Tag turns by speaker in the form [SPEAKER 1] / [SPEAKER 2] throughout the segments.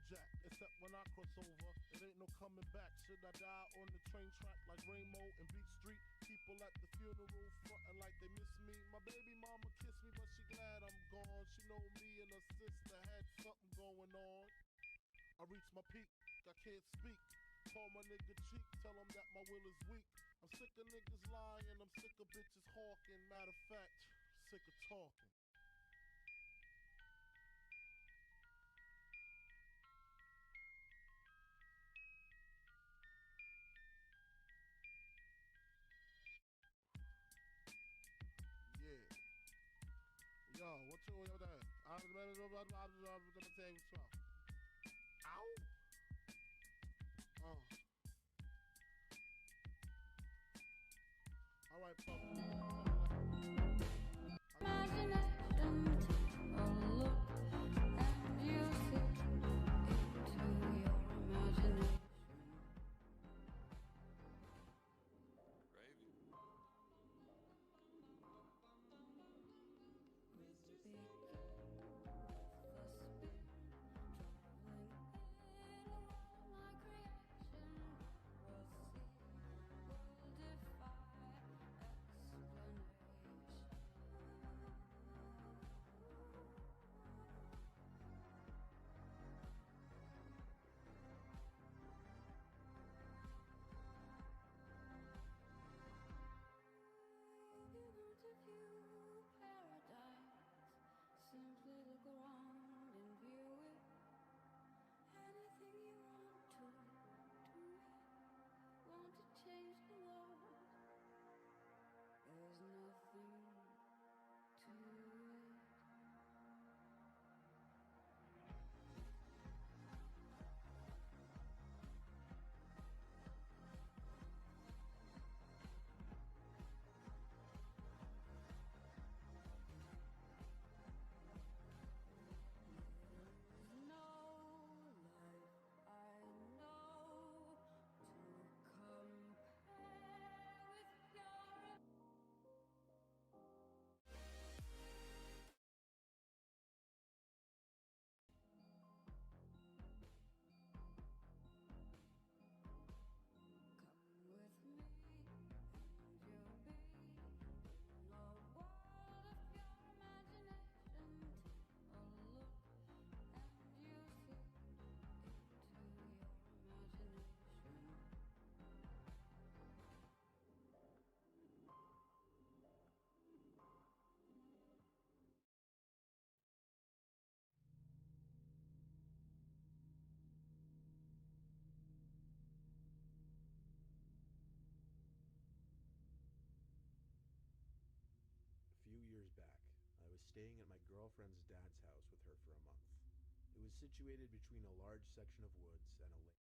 [SPEAKER 1] jack, except when I cross over, it ain't no coming back. Should I die on the train track like Rainbow and Beat Street? People at the funeral frontin' like they miss me. My baby mama kissed me, but she glad I'm gone. She know me and her sister had something going on. I reached my peak, I can't speak. Call my nigga cheek, tell him that my will is weak. I'm sick of niggas lying, I'm sick of bitches hawking. Matter of fact, sick of talking. Yeah. Yo, what you with that? Let me tell you what's up. Ow! Uh. All right, folks.
[SPEAKER 2] Imagination, take a look and you see into your imagination.
[SPEAKER 3] Gravy.
[SPEAKER 2] Speak the spirit, traveling in a world like creation. We'll see, we'll defy explanation. If you want to view paradise, simply look around and view it. Anything you want to do it. Want to change the world? There's nothing to it. No life I know to compare with your. Come with me, and you'll be in a world of pure imagination. Take a look, and you'll see into your imagination.
[SPEAKER 4] A few years back, I was staying at my girlfriend's dad's house with her for a month. It was situated between a large section of woods and a lake.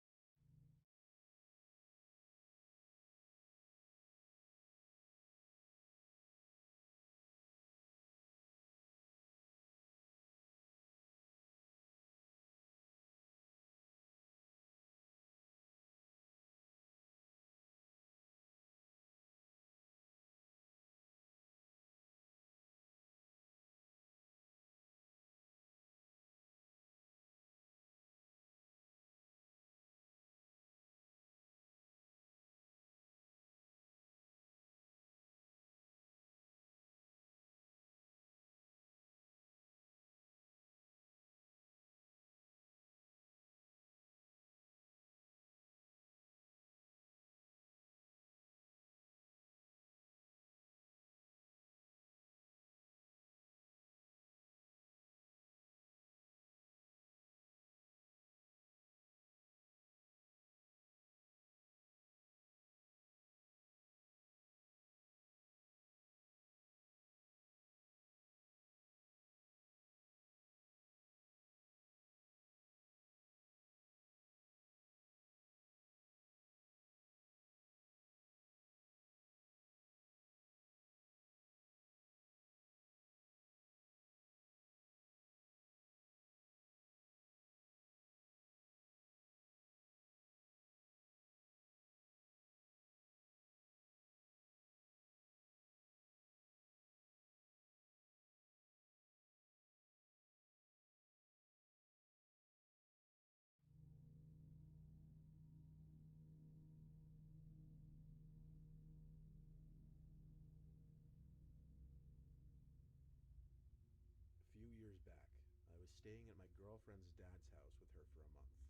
[SPEAKER 4] staying at my girlfriend's dad's house with her for a month.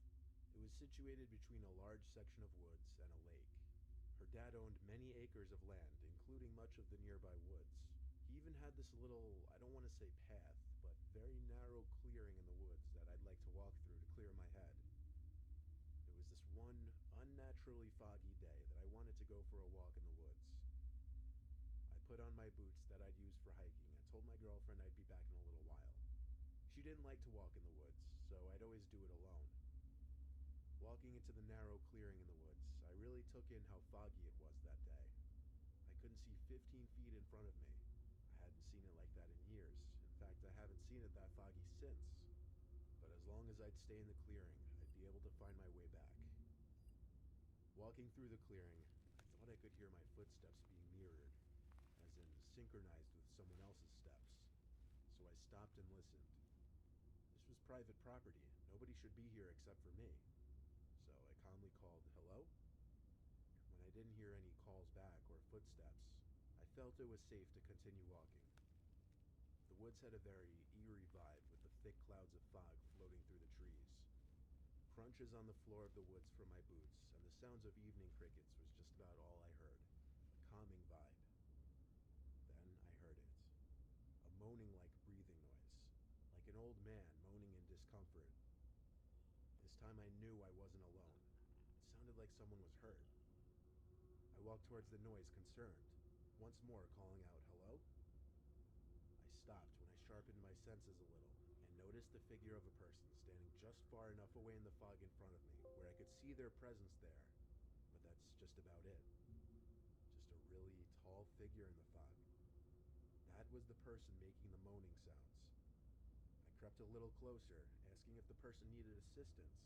[SPEAKER 4] It was situated between a large section of woods and a lake. Her dad owned many acres of land, including much of the nearby woods. He even had this little, I don't want to say path, but very narrow clearing in the woods that I'd like to walk through to clear my head. It was this one unnaturally foggy day that I wanted to go for a walk in the woods. I put on my boots that I'd use for hiking and told my girlfriend I'd be back in a little while. She didn't like to walk in the woods, so I'd always do it alone. Walking into the narrow clearing in the woods, I really took in how foggy it was that day. I couldn't see 15 feet in front of me. I hadn't seen it like that in years. In fact, I haven't seen it that foggy since. But as long as I'd stay in the clearing, I'd be able to find my way back. Walking through the clearing, I thought I could hear my footsteps being mirrored, as in synchronized with someone else's steps. So I stopped and listened. This was private property. Nobody should be here except for me. So I calmly called, "Hello?" When I didn't hear any calls back or footsteps, I felt it was safe to continue walking. The woods had a very eerie vibe with the thick clouds of fog floating through the trees. Crunches on the floor of the woods from my boots and the sounds of evening crickets was just about all I heard. A calming vibe. Then I heard it. A moaning-like breathing noise, like an old man moaning in discomfort. This time I knew I wasn't alone. It sounded like someone was hurt. I walked towards the noise, concerned, once more calling out, "Hello?" I stopped when I sharpened my senses a little and noticed the figure of a person standing just far enough away in the fog in front of me where I could see their presence there, but that's just about it. Just a really tall figure in the fog. That was the person making the moaning sounds. I crept a little closer, asking if the person needed assistance,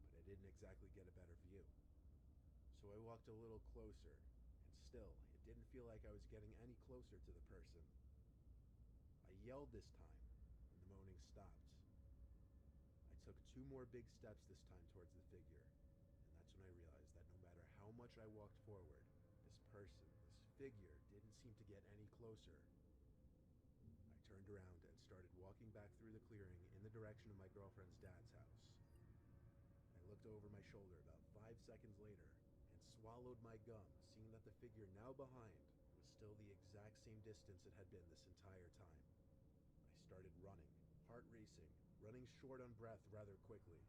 [SPEAKER 4] but I didn't exactly get a better view. So I walked a little closer, and still, it didn't feel like I was getting any closer to the person. I yelled this time, and the moaning stopped. I took 2 more big steps this time towards the figure, and that's when I realized that no matter how much I walked forward, this person, this figure, didn't seem to get any closer. I turned around and started walking back through the clearing in the direction of my girlfriend's dad's house. I looked over my shoulder about 5 seconds later and swallowed my gum, seeing that the figure now behind was still the exact same distance it had been this entire time. I started running, heart racing, running short on breath rather quickly.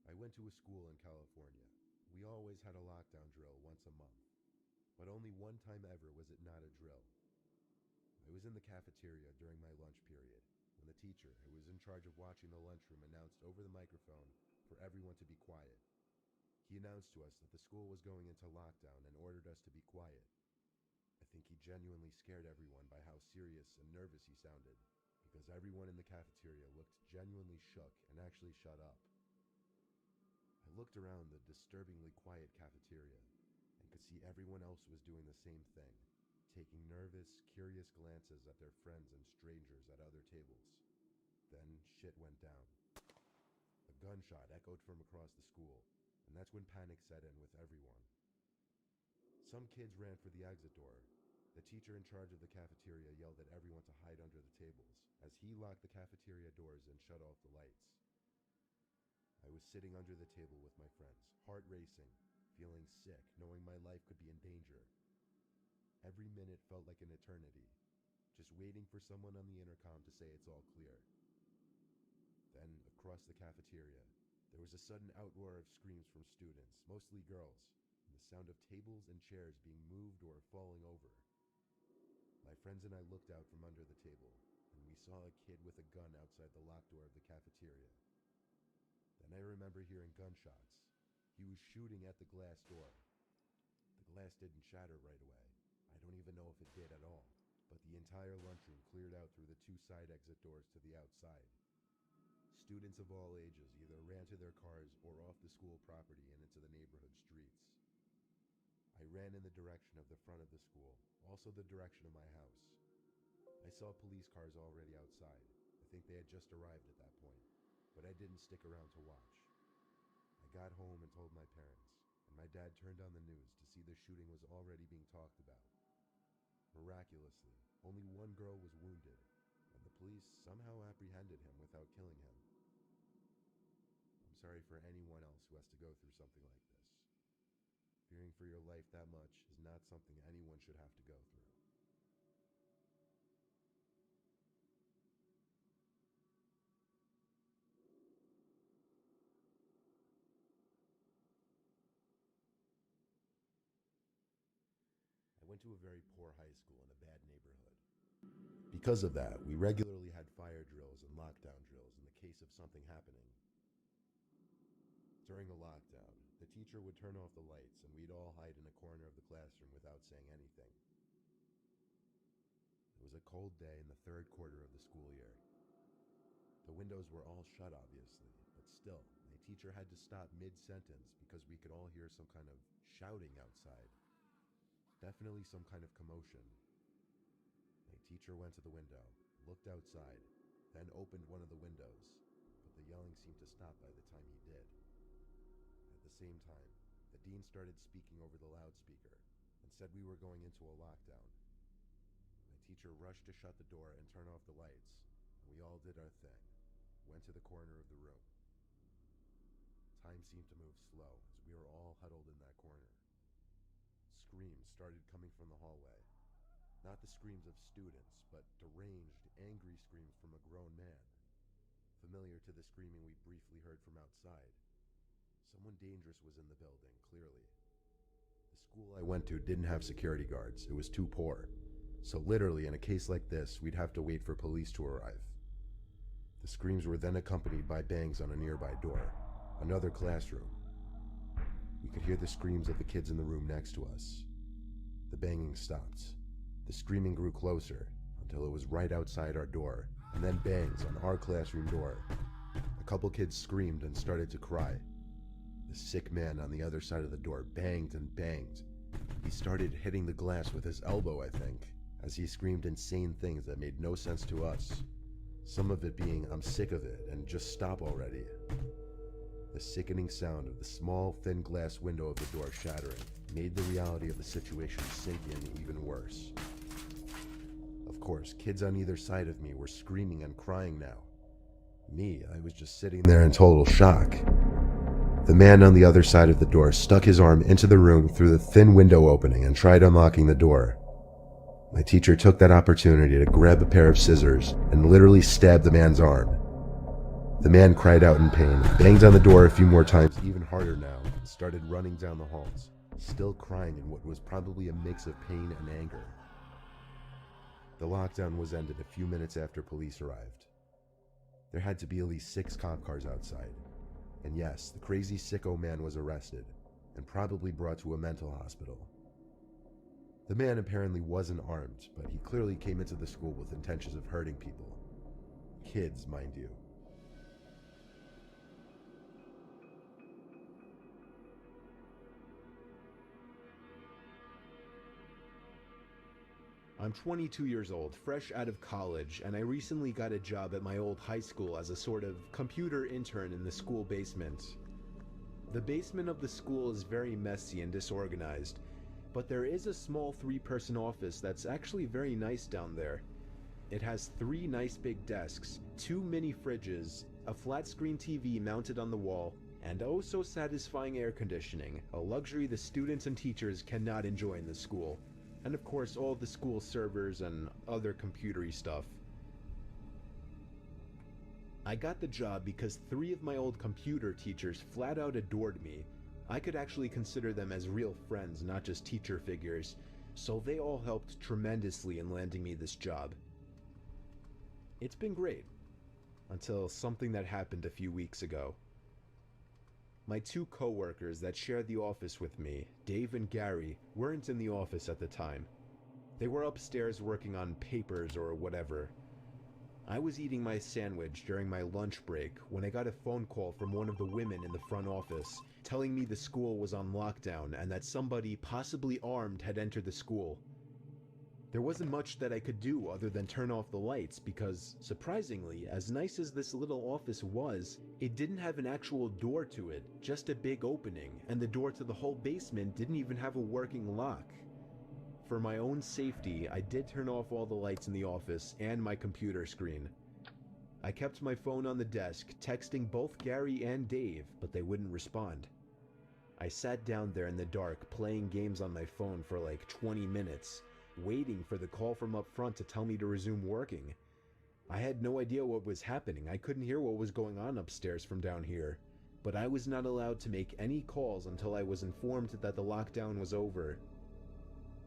[SPEAKER 4] I went to a school in California. We always had a lockdown drill once a month, but only one time ever was it not a drill. I was in the cafeteria during my lunch period when the teacher, who was in charge of watching the lunchroom, announced over the microphone for everyone to be quiet. He announced to us that the school was going into lockdown and ordered us to be quiet. I think he genuinely scared everyone by how serious and nervous he sounded, because everyone in the cafeteria looked genuinely shook and actually shut up. I looked around the disturbingly quiet cafeteria and could see everyone else was doing the same thing, taking nervous, curious glances at their friends and strangers at other tables. Then shit went down. A gunshot echoed from across the school, and that's when panic set in with everyone. Some kids ran for the exit door. The teacher in charge of the cafeteria yelled at everyone to hide under the tables, as he locked the cafeteria doors and shut off the lights. I was sitting under the table with my friends, heart racing, feeling sick, knowing my life could be in danger. Every minute felt like an eternity, just waiting for someone on the intercom to say it's all clear. Then, across the cafeteria, there was a sudden outroar of screams from students, mostly girls, and the sound of tables and chairs being moved or falling over. My friends and I looked out from under the table, and we saw a kid with a gun outside the locked door of the cafeteria. Then I remember hearing gunshots. He was shooting at the glass door. The glass didn't shatter right away. I don't even know if it did at all, but the entire lunchroom cleared out through the 2 side exit doors to the outside. Students of all ages either ran to their cars or off the school property and into the neighborhood streets. I ran in the direction of the front of the school, also the direction of my house. I saw police cars already outside. I think they had just arrived at that point.
[SPEAKER 3] but I didn't stick around to watch. I got home and told my parents, and my dad turned on the news to see the shooting was already being talked about. Miraculously, only one girl was wounded, and the police somehow apprehended him without killing him. I'm sorry for anyone else who has to go through something like this. Fearing for your life that much is not something anyone should have to go through. I went to a very poor high school in a bad neighborhood. Because of that, we regularly had fire drills and lockdown drills in the case of something happening. During a lockdown, the teacher would turn off the lights and we'd all hide in a corner of the classroom without saying anything. It was a cold day in the third quarter of the school year. The windows were all shut, obviously, but still, my teacher had to stop mid-sentence because we could all hear some kind of shouting outside. Definitely some kind of commotion. My teacher went to the window, looked outside, then opened one of the windows, but the yelling seemed to stop by the time he did. At the same time, the dean started speaking over the loudspeaker and said we were going into a lockdown. My teacher rushed to shut the door and turn off the lights, and we all did our thing, went to the corner of the room. Time seemed to move slow as we were all huddled in that corner. Screams started coming from the hallway. Not the screams of students, but deranged, angry screams from a grown man. Familiar to the screaming we briefly heard from outside. Someone dangerous was in the building, clearly. The school I went to didn't have security guards. It was too poor. So literally, in a case like this, we'd have to wait for police to arrive. The screams were then accompanied by bangs on a nearby door. Another classroom. We could hear the screams of the kids in the room next to us. The banging stopped. The screaming grew closer until it was right outside our door, and then bangs on our classroom door. A couple kids screamed and started to cry. The sick man on the other side of the door banged and banged. He started hitting the glass with his elbow, I think, as he screamed insane things that made no sense to us. Some of it being, "I'm sick of it," and "just stop already." The sickening sound of the small, thin glass window of the door shattering made the reality of the situation sink in even worse. Of course, kids on either side of me were screaming and crying now. Me, I was just sitting there in total shock. The man on the other side of the door stuck his arm into the room through the thin window opening and tried unlocking the door. My teacher took that opportunity to grab a pair of scissors and literally stab the man's arm. The man cried out in pain, banged on the door a few more times, even harder now, and started running down the halls, still crying in what was probably a mix of pain and anger. The lockdown was ended a few minutes after police arrived. There had to be at least 6 cop cars outside. And yes, the crazy sicko man was arrested, and probably brought to a mental hospital. The man apparently wasn't armed, but he clearly came into the school with intentions of hurting people. Kids, mind you.
[SPEAKER 4] I'm 22 years old, fresh out of college, and I recently got a job at my old high school as a sort of computer intern in the school basement. The basement of the school is very messy and disorganized, but there is a small 3-person office that's actually very nice down there. It has 3 nice big desks, 2 mini fridges, a flat screen TV mounted on the wall, and oh so satisfying air conditioning, a luxury the students and teachers cannot enjoy in the school. And of course all the school servers and other computery stuff. I got the job because 3 of my old computer teachers flat out adored me. I could actually consider them as real friends, not just teacher figures, so they all helped tremendously in landing me this job. It's been great, until something that happened a few weeks ago. My 2 co-workers that shared the office with me, Dave and Gary, weren't in the office at the time. They were upstairs working on papers or whatever. I was eating my sandwich during my lunch break when I got a phone call from one of the women in the front office telling me the school was on lockdown and that somebody, possibly armed, had entered the school. There wasn't much that I could do other than turn off the lights because, surprisingly, as nice as this little office was, it didn't have an actual door to it, just a big opening, and the door to the whole basement didn't even have a working lock. For my own safety, I did turn off all the lights in the office and my computer screen. I kept my phone on the desk, texting both Gary and Dave, but they wouldn't respond. I sat down there in the dark, playing games on my phone for like 20 minutes, waiting for the call from up front to tell me to resume working. I had no idea what was happening. I couldn't hear what was going on upstairs from down here, but I was not allowed to make any calls until I was informed that the lockdown was over.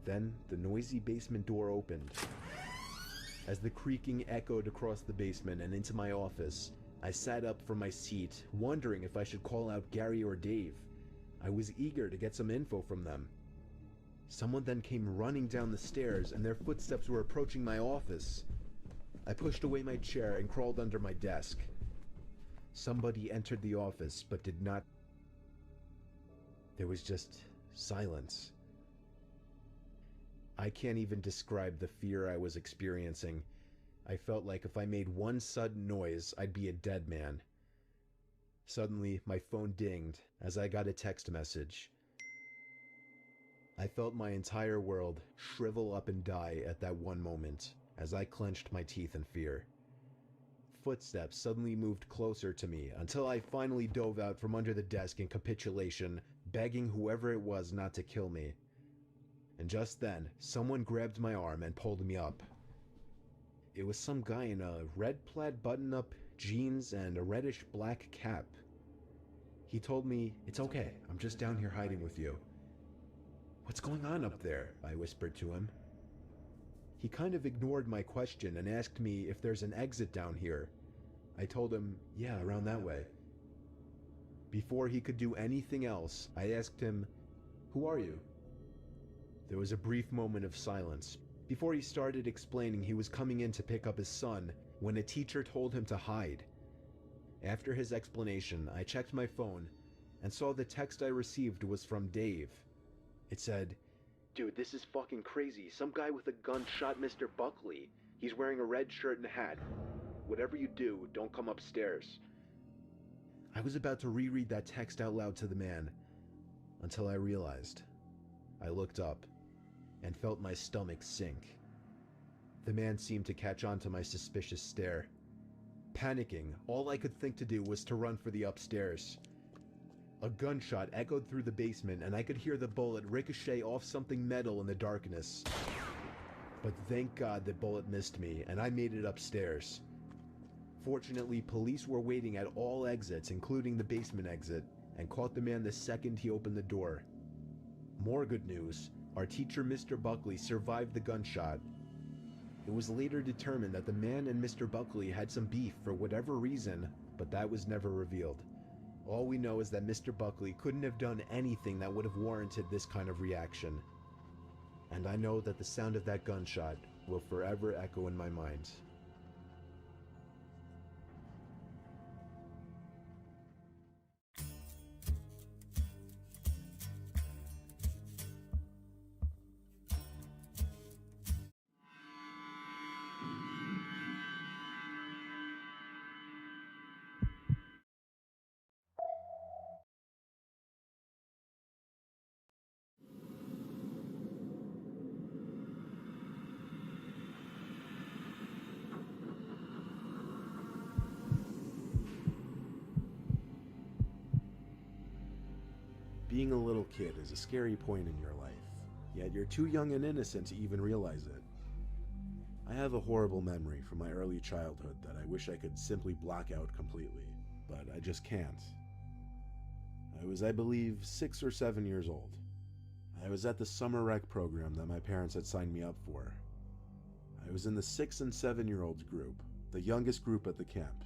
[SPEAKER 4] Then the noisy basement door opened. As the creaking echoed across the basement and into my office, I sat up from my seat, wondering if I should call out Gary or Dave. I was eager to get some info from them. Someone then came running down the stairs, and their footsteps were approaching my office. I pushed away my chair and crawled under my desk. Somebody entered the office, but did not. There was just silence. I can't even describe the fear I was experiencing. I felt like if I made one sudden noise, I'd be a dead man. Suddenly, my phone dinged as I got a text message. I felt my entire world shrivel up and die at that one moment as I clenched my teeth in fear. Footsteps suddenly moved closer to me until I finally dove out from under the desk in capitulation, begging whoever it was not to kill me. And just then, someone grabbed my arm and pulled me up. It was some guy in a red plaid button-up, jeans, and a reddish-black cap. He told me, "It's okay, I'm just down here hiding with you." "What's going on up there?" I whispered to him. He kind of ignored my question and asked me if there's an exit down here. I told him, "Yeah, around that way." Before he could do anything else, I asked him, "Who are you?" There was a brief moment of silence before he started explaining he was coming in to pick up his son when a teacher told him to hide. After his explanation, I checked my phone and saw the text I received was from Dave. It said, "Dude, this is fucking crazy. Some guy with a gun shot Mr. Buckley. He's wearing a red shirt and a hat. Whatever you do, don't come upstairs." I was about to reread that text out loud to the man until I realized. I looked up and felt my stomach sink. The man seemed to catch on to my suspicious stare. Panicking, all I could think to do was to run for the upstairs. A gunshot echoed through the basement, and I could hear the bullet ricochet off something metal in the darkness. But thank God the bullet missed me, and I made it upstairs. Fortunately, police were waiting at all exits, including the basement exit, and caught the man the second he opened the door. More good news, our teacher Mr. Buckley survived the gunshot. It was later determined that the man and Mr. Buckley had some beef for whatever reason, but that was never revealed. All we know is that Mr. Buckley couldn't have done anything that would have warranted this kind of reaction. And I know that the sound of that gunshot will forever echo in my mind. Being a little kid is a scary point in your life, yet you're too young and innocent to even realize it. I have a horrible memory from my early childhood that I wish I could simply block out completely, but I just can't. I was, I believe, 6 or 7 years old. I was at the summer rec program that my parents had signed me up for. I was in the 6 and 7-year-olds group, the youngest group at the camp.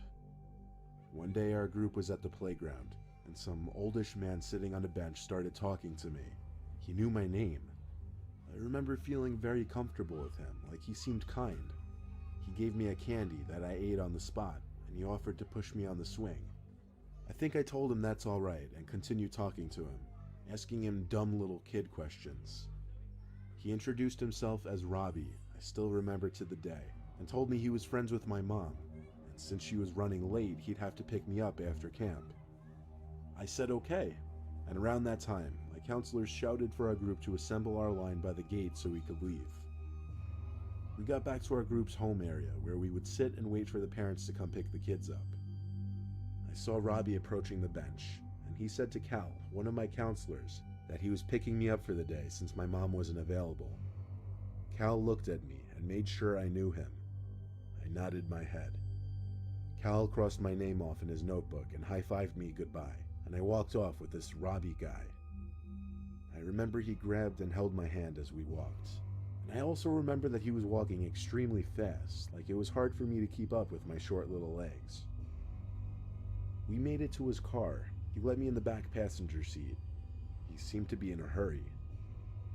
[SPEAKER 4] One day our group was at the playground, and some oldish man sitting on a bench started talking to me. He knew my name. I remember feeling very comfortable with him, like he seemed kind. He gave me a candy that I ate on the spot, and he offered to push me on the swing. I think I told him that's all right and continued talking to him, asking him dumb little kid questions. He introduced himself as Robbie. I still remember to the day, and told me he was friends with my mom, and since she was running late, he'd have to pick me up after camp. I said okay, and around that time, my counselors shouted for our group to assemble our line by the gate so we could leave. We got back to our group's home area, where we would sit and wait for the parents to come pick the kids up. I saw Robbie approaching the bench, and he said to Cal, one of my counselors, that he was picking me up for the day since my mom wasn't available. Cal looked at me and made sure I knew him. I nodded my head. Cal crossed my name off in his notebook and high-fived me goodbye, and I walked off with this Robbie guy. I remember he grabbed and held my hand as we walked, and I also remember that he was walking extremely fast, like it was hard for me to keep up with my short little legs. We made it to his car. He let me in the back passenger seat. He seemed to be in a hurry.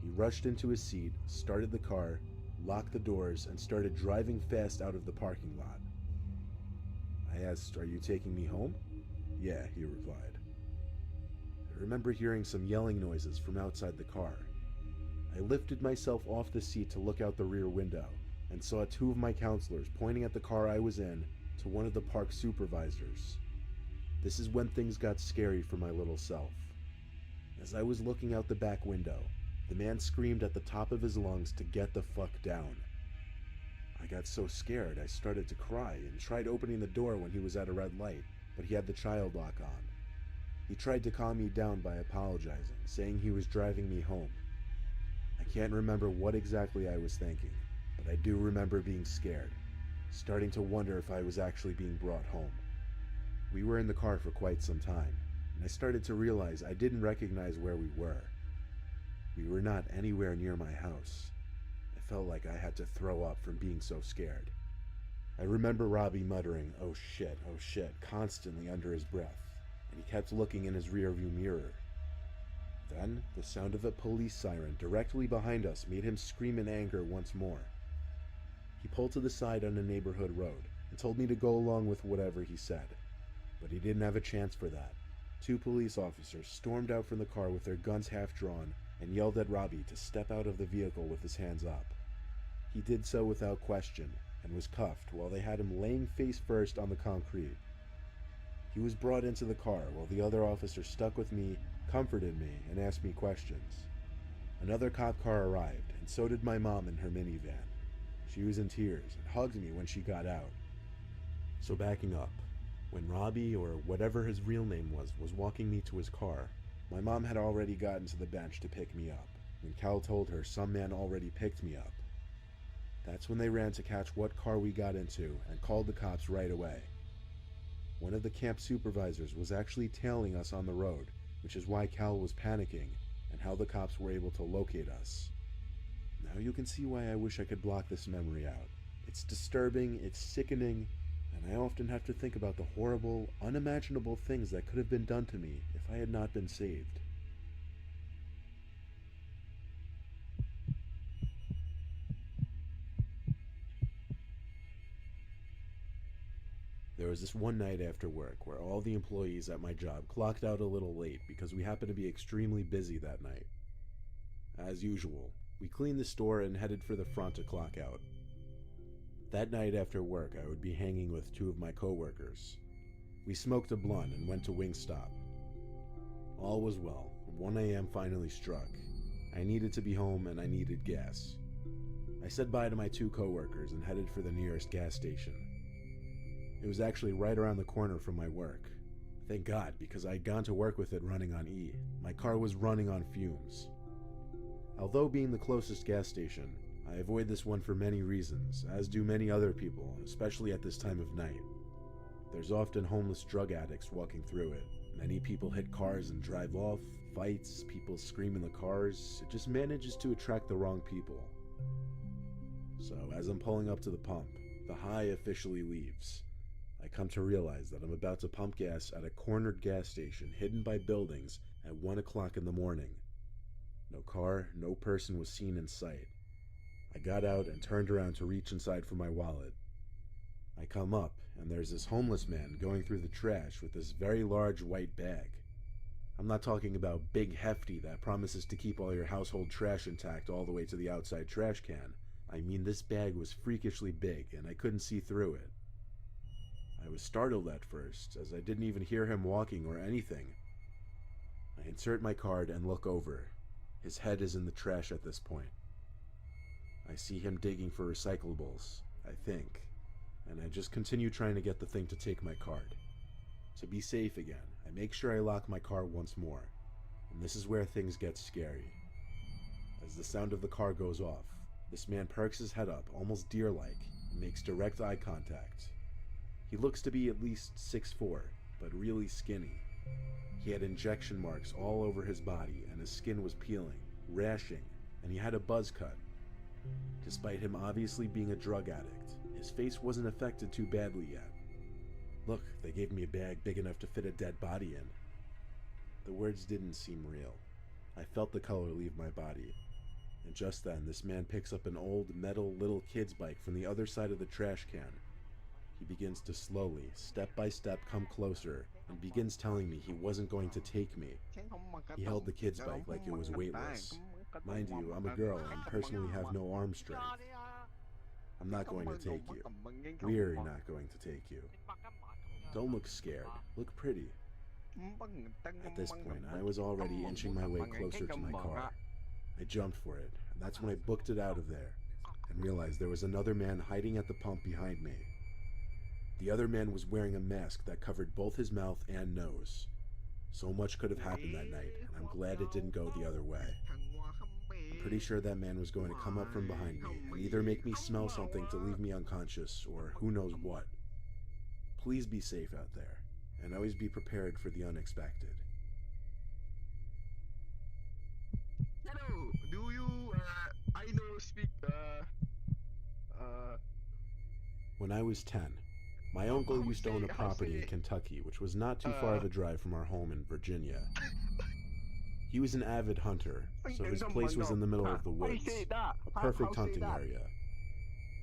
[SPEAKER 4] He rushed into his seat, started the car, locked the doors, and started driving fast out of the parking lot. I asked, "Are you taking me home?" "Yeah," he replied. I remember hearing some yelling noises from outside the car. I lifted myself off the seat to look out the rear window and saw two of my counselors pointing at the car I was in to one of the park supervisors. This is when things got scary for my little self. As I was looking out the back window, the man screamed at the top of his lungs to get the fuck down. I got so scared I started to cry and tried opening the door when he was at a red light, but he had the child lock on. He tried to calm me down by apologizing, saying he was driving me home. I can't remember what exactly I was thinking, but I do remember being scared, starting to wonder if I was actually being brought home. We were in the car for quite some time, and I started to realize I didn't recognize where we were. We were not anywhere near my house. I felt like I had to throw up from being so scared. I remember Robbie muttering, oh shit," constantly under his breath, and he kept looking in his rearview mirror. Then, the sound of a police siren directly behind us made him scream in anger once more. He pulled to the side on a neighborhood road and told me to go along with whatever he said. But he didn't have a chance for that. Two police officers stormed out from the car with their guns half drawn and yelled at Robbie to step out of the vehicle with his hands up. He did so without question and was cuffed while they had him laying face first on the concrete. He was brought into the car while the other officer stuck with me, comforted me, and asked me questions. Another cop car arrived, and so did my mom in her minivan. She was in tears and hugged me when she got out. So backing up, when Robbie, or whatever his real name was walking me to his car, my mom had already gotten to the bench to pick me up, when Cal told her some man already picked me up. That's when they ran to catch what car we got into and called the cops right away. One of the camp supervisors was actually tailing us on the road, which is why Cal was panicking and how the cops were able to locate us. Now you can see why I wish I could block this memory out. It's disturbing, it's sickening, and I often have to think about the horrible, unimaginable things that could have been done to me if I had not been saved. There was this one night after work where all the employees at my job clocked out a little late because we happened to be extremely busy that night. As usual, we cleaned the store and headed for the front to clock out. That night after work, I would be hanging with two of my coworkers. We smoked a blunt and went to Wingstop. All was well, and 1 a.m. finally struck. I needed to be home and I needed gas. I said bye to my two coworkers and headed for the nearest gas station. It was actually right around the corner from my work. Thank God, because I'd gone to work with it running on E. My car was running on fumes. Although being the closest gas station, I avoid this one for many reasons, as do many other people, especially at this time of night. There's often homeless drug addicts walking through it. Many people hit cars and drive off, fights, people scream in the cars. It just manages to attract the wrong people. So as I'm pulling up to the pump, the high officially leaves. I come to realize that I'm about to pump gas at a cornered gas station hidden by buildings at 1 o'clock in the morning. No car, no person was seen in sight. I got out and turned around to reach inside for my wallet. I come up, and there's this homeless man going through the trash with this very large white bag. I'm not talking about big hefty that promises to keep all your household trash intact all the way to the outside trash can. I mean, this bag was freakishly big, and I couldn't see through it. I was startled at first, as I didn't even hear him walking or anything. I insert my card and look over. His head is in the trash at this point. I see him digging for recyclables, I think, and I just continue trying to get the thing to take my card. To be safe again, I make sure I lock my car once more, and this is where things get scary. As the sound of the car goes off, this man perks his head up, almost deer-like, and makes direct eye contact. He looks to be at least 6'4", but really skinny. He had injection marks all over his body, and his skin was peeling, rashing, and he had a buzz cut. Despite him obviously being a drug addict, his face wasn't affected too badly yet. Look, they gave me a bag big enough to fit a dead body in. The words didn't seem real. I felt the color leave my body. And just then, this man picks up an old metal little kid's bike from the other side of the trash can. He begins to slowly, step by step, come closer and begins telling me he wasn't going to take me. He held the kid's bike like it was weightless. Mind you, I'm a girl and personally have no arm strength. I'm not going to take you. We're not going to take you. Don't look scared. Look pretty. At this point, I was already inching my way closer to my car. I jumped for it, and that's when I booked it out of there and realized there was another man hiding at the pump behind me. The other man was wearing a mask that covered both his mouth and nose. So much could have happened that night, and I'm glad it didn't go the other way. I'm pretty sure that man was going to come up from behind me and either make me smell something to leave me unconscious or who knows what. Please be safe out there, and always be prepared for the unexpected.
[SPEAKER 5] Hello, do you, speak,
[SPEAKER 4] When I was 10, my uncle used to own a property in Kentucky, which was not too far of a drive from our home in Virginia. He was an avid hunter, so his place was in the middle of the woods, a perfect hunting area.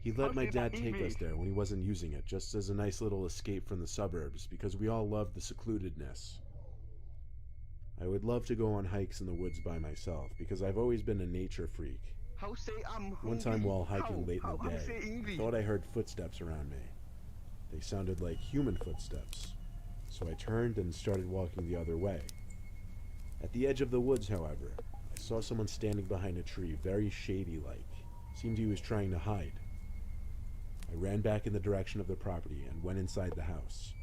[SPEAKER 4] He let my dad take us there when he wasn't using it, just as a nice little escape from the suburbs, because we all loved the secludedness. I would love to go on hikes in the woods by myself, because I've always been a nature freak. One time while hiking late in the day, I thought I heard footsteps around me. They sounded like human footsteps, so I turned and started walking the other way. At the edge of the woods, however, I saw someone standing behind a tree, very shady-like. Seemed he was trying to hide. I ran back in the direction of the property and went inside the house.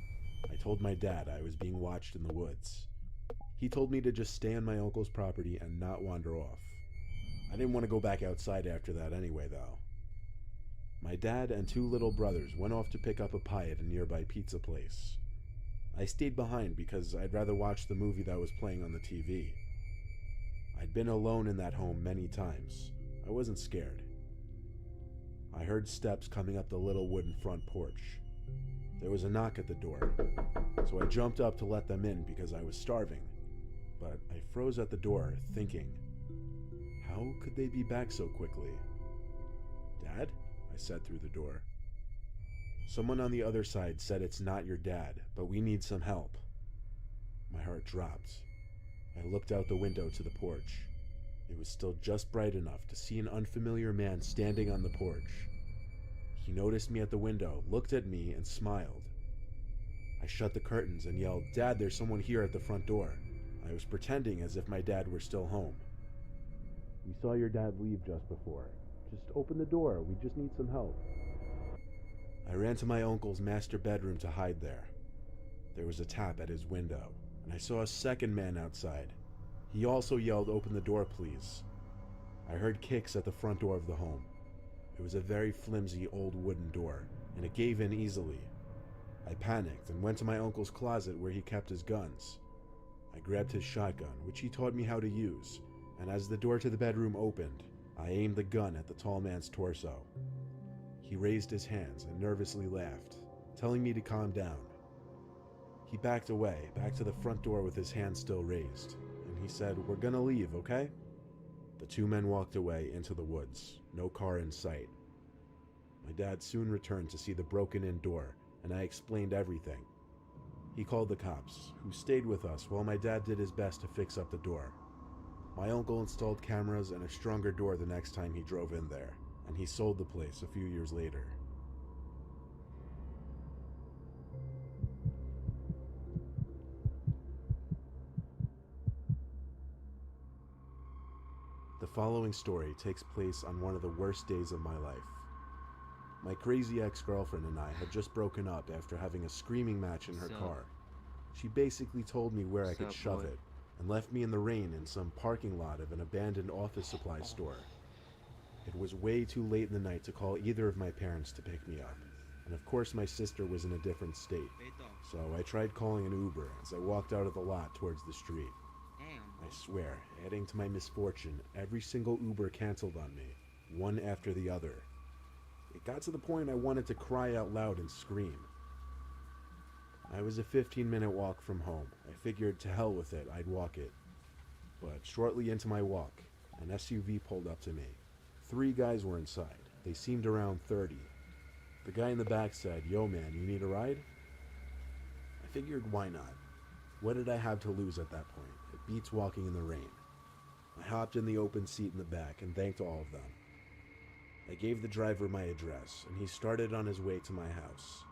[SPEAKER 4] I told my dad I was being watched in the woods. He told me to just stay on my uncle's property and not wander off. I didn't want to go back outside after that anyway, though. My dad and two little brothers went off to pick up a pie at a nearby pizza place. I stayed behind because I'd rather watch the movie that was playing on the TV. I'd been alone in that home many times. I wasn't scared. I heard steps coming up the little wooden front porch. There was a knock at the door, so I jumped up to let them in because I was starving. But I froze at the door, thinking, how could they be back so quickly? Dad? I said through the door. Someone on the other side said it's not your dad, but we need some help. My heart dropped. I looked out the window to the porch. It was still just bright enough to see an unfamiliar man standing on the porch. He noticed me at the window, looked at me, and smiled. I shut the curtains and yelled, "Dad, there's someone here at the front door." I was pretending as if my dad were still home. "We saw your dad leave just before. Just open the door, we just need some help." I ran to my uncle's master bedroom to hide there. There was a tap at his window, and I saw a second man outside. He also yelled, "Open the door, please." I heard kicks at the front door of the home. It was a very flimsy old wooden door, and it gave in easily. I panicked and went to my uncle's closet where he kept his guns. I grabbed his shotgun, which he taught me how to use, and as the door to the bedroom opened, I aimed the gun at the tall man's torso. He raised his hands and nervously laughed, telling me to calm down. He backed away, back to the front door with his hand still raised, and he said, "We're gonna leave, okay?" The two men walked away into the woods, no car in sight. My dad soon returned to see the broken-in door, and I explained everything. He called the cops, who stayed with us while my dad did his best to fix up the door. My uncle installed cameras and a stronger door the next time he drove in there. and he sold the place a few years later. The following story takes place on one of the worst days of my life. My crazy ex-girlfriend and I had just broken up after having a screaming match in her car. She basically told me where I could shove it, and left me in the rain in some parking lot of an abandoned office supply store. It was way too late in the night to call either of my parents to pick me up, and of course my sister was in a different state, so I tried calling an Uber as I walked out of the lot towards the street. I swear, adding to my misfortune, every single Uber canceled on me, one after the other. It got to the point I wanted to cry out loud and scream. I was a 15-minute walk from home. I figured to hell with it, I'd walk it. But shortly into my walk, an SUV pulled up to me. 3 guys were inside. They seemed around 30. The guy in the back said, "Yo man, you need a ride?" I figured why not? What did I have to lose at that point? It beats walking in the rain. I hopped in the open seat in the back and thanked all of them. I gave the driver my address, and he started on his way to my house.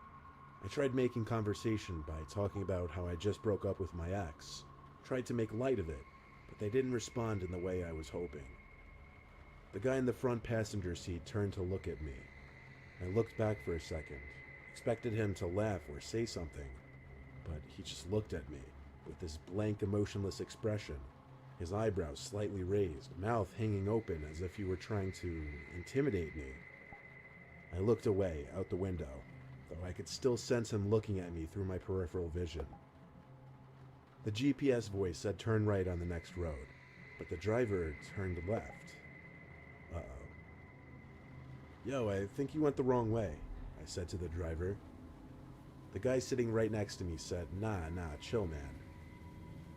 [SPEAKER 4] I tried making conversation by talking about how I just broke up with my ex, tried to make light of it, but they didn't respond in the way I was hoping. The guy in the front passenger seat turned to look at me. I looked back for a second, expected him to laugh or say something, but he just looked at me with this blank, emotionless expression, his eyebrows slightly raised, mouth hanging open as if he were trying to intimidate me. I looked away, out the window, though I could still sense him looking at me through my peripheral vision. The GPS voice said turn right on the next road, but the driver turned left. Uh-oh. "Yo, I think you went the wrong way," I said to the driver. The guy sitting right next to me said, Nah, chill, man."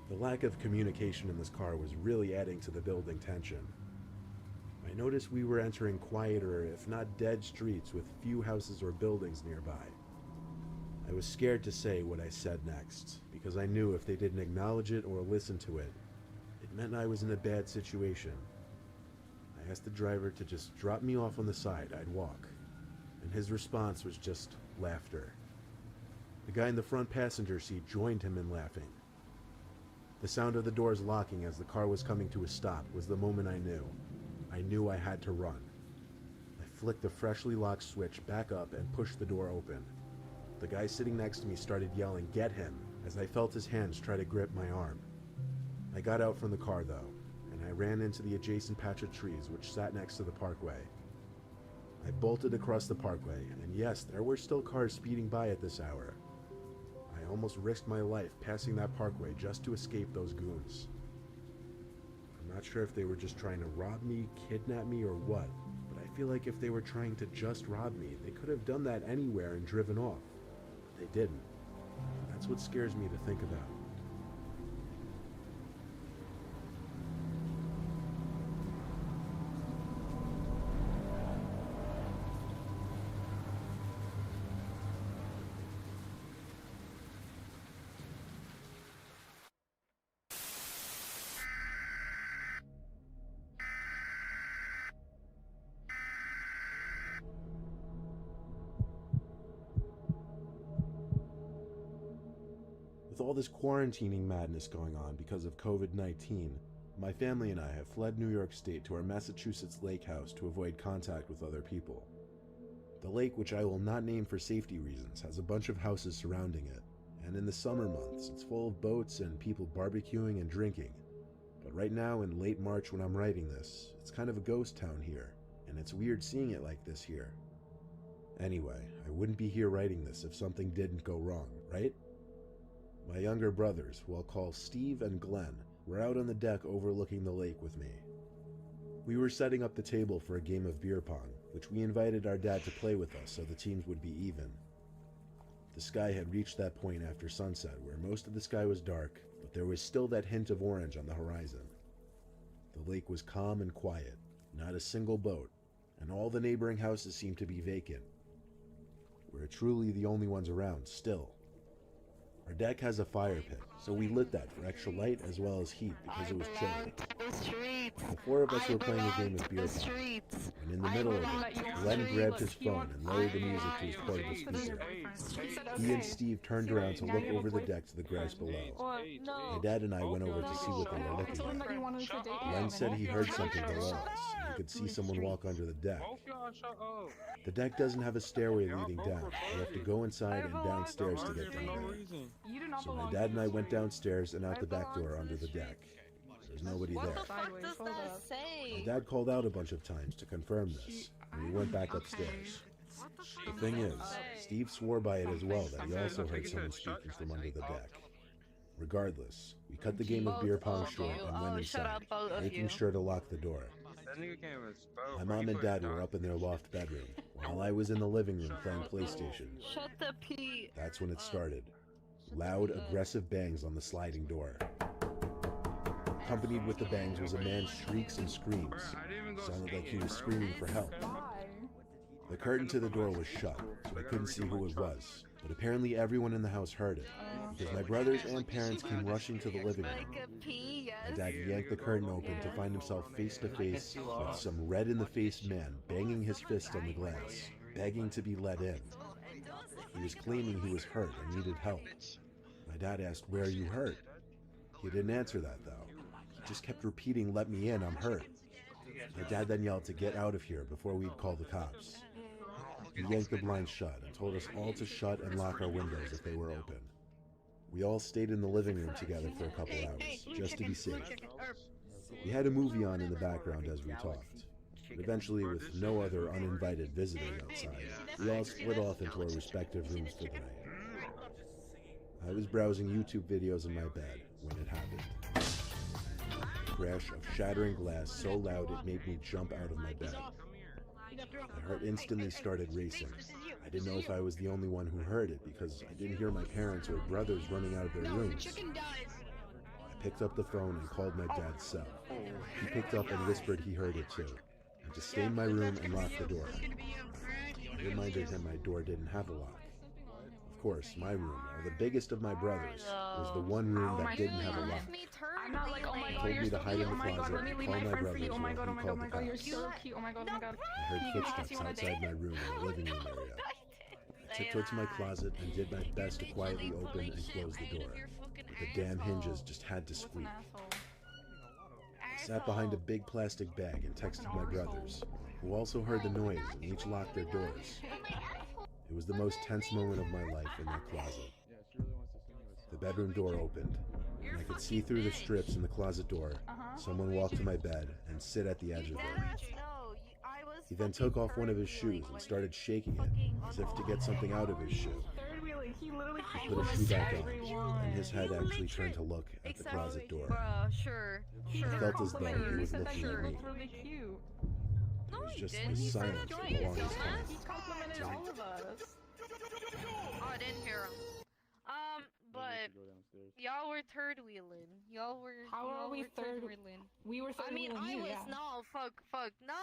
[SPEAKER 4] The lack of communication in this car was really adding to the building tension. I noticed we were entering quieter, if not dead streets with few houses or buildings nearby. I was scared to say what I said next, because I knew if they didn't acknowledge it or listen to it, it meant I was in a bad situation. I asked the driver to just drop me off on the side, I'd walk, and his response was just laughter. The guy in the front passenger seat joined him in laughing. The sound of the doors locking as the car was coming to a stop was the moment I knew I had to run. I flicked the freshly locked switch back up and pushed the door open. The guy sitting next to me started yelling, "Get him," as I felt his hands try to grip my arm. I got out from the car though, and I ran into the adjacent patch of trees which sat next to the parkway. I bolted across the parkway, and yes, there were still cars speeding by at this hour. I almost risked my life passing that parkway just to escape those goons. I'm not sure if they were just trying to rob me, kidnap me, or what, but I feel like if they were trying to just rob me, they could have done that anywhere and driven off. But they didn't. That's what scares me to think about. With all this quarantining madness going on because of COVID-19, my family and I have fled New York State to our Massachusetts lake house to avoid contact with other people. The lake, which I will not name for safety reasons, has a bunch of houses surrounding it, and in the summer months it's full of boats and people barbecuing and drinking. But right now, in late March when I'm writing this, it's kind of a ghost town here, and it's weird seeing it like this here. Anyway, I wouldn't be here writing this if something didn't go wrong, right? My younger brothers, who I'll call Steve and Glenn, were out on the deck overlooking the lake with me. We were setting up the table for a game of beer pong, which we invited our dad to play with us so the teams would be even. The sky had reached that point after sunset where most of the sky was dark, but there was still that hint of orange on the horizon. The lake was calm and quiet, not a single boat, and all the neighboring houses seemed to be vacant. We're truly the only ones around still. Our deck has a fire pit,
[SPEAKER 3] So we lit that for extra light as well as heat because it was chilly.
[SPEAKER 6] The streets.
[SPEAKER 3] The four of us were playing a game of beer
[SPEAKER 6] The
[SPEAKER 3] pong,
[SPEAKER 6] streets.
[SPEAKER 3] and in the middle of it, Glenn grabbed his phone and lowered the music to his portable speaker. He and Steve turned around to look over the deck to the grass below. My dad and I went over to see what they were looking at. Glenn said he heard something below us, and he could see someone walk under the deck. The deck doesn't have a stairway leading down. You have to go inside and downstairs to get down there. So my dad and I went downstairs and out the back door under the deck. There's nobody
[SPEAKER 6] What
[SPEAKER 3] there.
[SPEAKER 6] the fuck does that say?
[SPEAKER 3] My dad called out a bunch of times to confirm this, and we went back upstairs. The thing is, Steve swore by it as well that he also heard someone speaking from under the deck. Regardless, we cut the game of beer pong short and went
[SPEAKER 6] shut
[SPEAKER 3] inside,
[SPEAKER 6] up, both of
[SPEAKER 3] making
[SPEAKER 6] you.
[SPEAKER 3] sure to lock the door. My mom and dad were up in their loft bedroom, while I was in the living room playing PlayStation.
[SPEAKER 6] Shut the P.
[SPEAKER 3] That's when it started. Loud, aggressive bangs on the sliding door. Accompanied with the bangs was a man's shrieks and screams. Sounded like he was screaming for help. The curtain to the door was shut, so I couldn't see who it was. But apparently everyone in the house heard it, because my brothers and parents came rushing to the living room.
[SPEAKER 6] Like a P, yes.
[SPEAKER 3] My dad yanked the curtain open to find himself face to face with some red-in-the-face man banging his fist on the glass, begging to be let in. He was claiming he was hurt and needed help. My dad asked, "Where are you hurt?" He didn't answer that, though. He just kept repeating, "Let me in, I'm hurt." My dad then yelled to get out of here before we'd call the cops. He yanked the blinds shut and told us all to shut and lock our windows if they were open. We all stayed in the living room together for a couple hours, just to be safe. We had a movie on in the background as we talked. But eventually, with no other uninvited visitors outside, we all split off into our respective rooms for the night. I was browsing YouTube videos in my bed when it happened. A crash of shattering glass so loud it made me jump out of my bed. My heart instantly started racing. I didn't know if I was the only one who heard it because I didn't hear my parents or brothers running out of their rooms. I picked up the phone and called my dad's cell. He picked up and whispered he heard it too, and to stay in my room and lock the door. I reminded him my door didn't have a lock. Of course, my room, or the biggest of my brothers, was the one room that didn't have a lock.
[SPEAKER 7] I'm not like, oh my
[SPEAKER 3] He
[SPEAKER 7] god,
[SPEAKER 3] told
[SPEAKER 7] you're
[SPEAKER 3] me to
[SPEAKER 7] so
[SPEAKER 3] hide
[SPEAKER 7] cute.
[SPEAKER 3] in
[SPEAKER 7] Oh
[SPEAKER 3] the
[SPEAKER 7] my god,
[SPEAKER 3] closet
[SPEAKER 7] let me
[SPEAKER 3] and
[SPEAKER 7] leave
[SPEAKER 3] call
[SPEAKER 7] my
[SPEAKER 3] my
[SPEAKER 7] friend for
[SPEAKER 3] brothers
[SPEAKER 7] you. Oh my
[SPEAKER 3] while
[SPEAKER 7] god, oh
[SPEAKER 3] he
[SPEAKER 7] my god, oh
[SPEAKER 3] called
[SPEAKER 7] my
[SPEAKER 3] the
[SPEAKER 7] god, you're
[SPEAKER 3] cops.
[SPEAKER 7] so cute. Oh my god, oh my god.
[SPEAKER 3] I heard footsteps outside my room in the living room area. I tiptoed to my closet and did my best to quietly open and close the door. But the damn hinges just had to squeak. I sat behind a big plastic bag and texted my brothers, who also heard the noise and each locked their doors. It was the most tense moment of my life in that closet. The bedroom door opened, and I could see through the strips in the closet door someone walk to my bed and sit at the edge of it. He then took off one of his shoes and started shaking it, as if to get something out of his shoe.
[SPEAKER 7] He literally
[SPEAKER 3] He put his shoe back on, and his head actually turned to look at the closet door.
[SPEAKER 6] Bruh, sure.
[SPEAKER 3] I felt as though he was looking at me.
[SPEAKER 7] That's really cute.
[SPEAKER 3] There was just
[SPEAKER 6] didn't.
[SPEAKER 3] this silence for the longest time.
[SPEAKER 7] He complimented all of us.
[SPEAKER 6] Oh, I didn't hear him. But y'all were third wheeling. Y'all were.
[SPEAKER 7] How are we third?
[SPEAKER 6] wheeling?
[SPEAKER 7] We were
[SPEAKER 6] I
[SPEAKER 7] third
[SPEAKER 6] mean,
[SPEAKER 7] wheeling
[SPEAKER 6] I
[SPEAKER 7] you,
[SPEAKER 6] was
[SPEAKER 7] yeah.
[SPEAKER 6] fuck. No,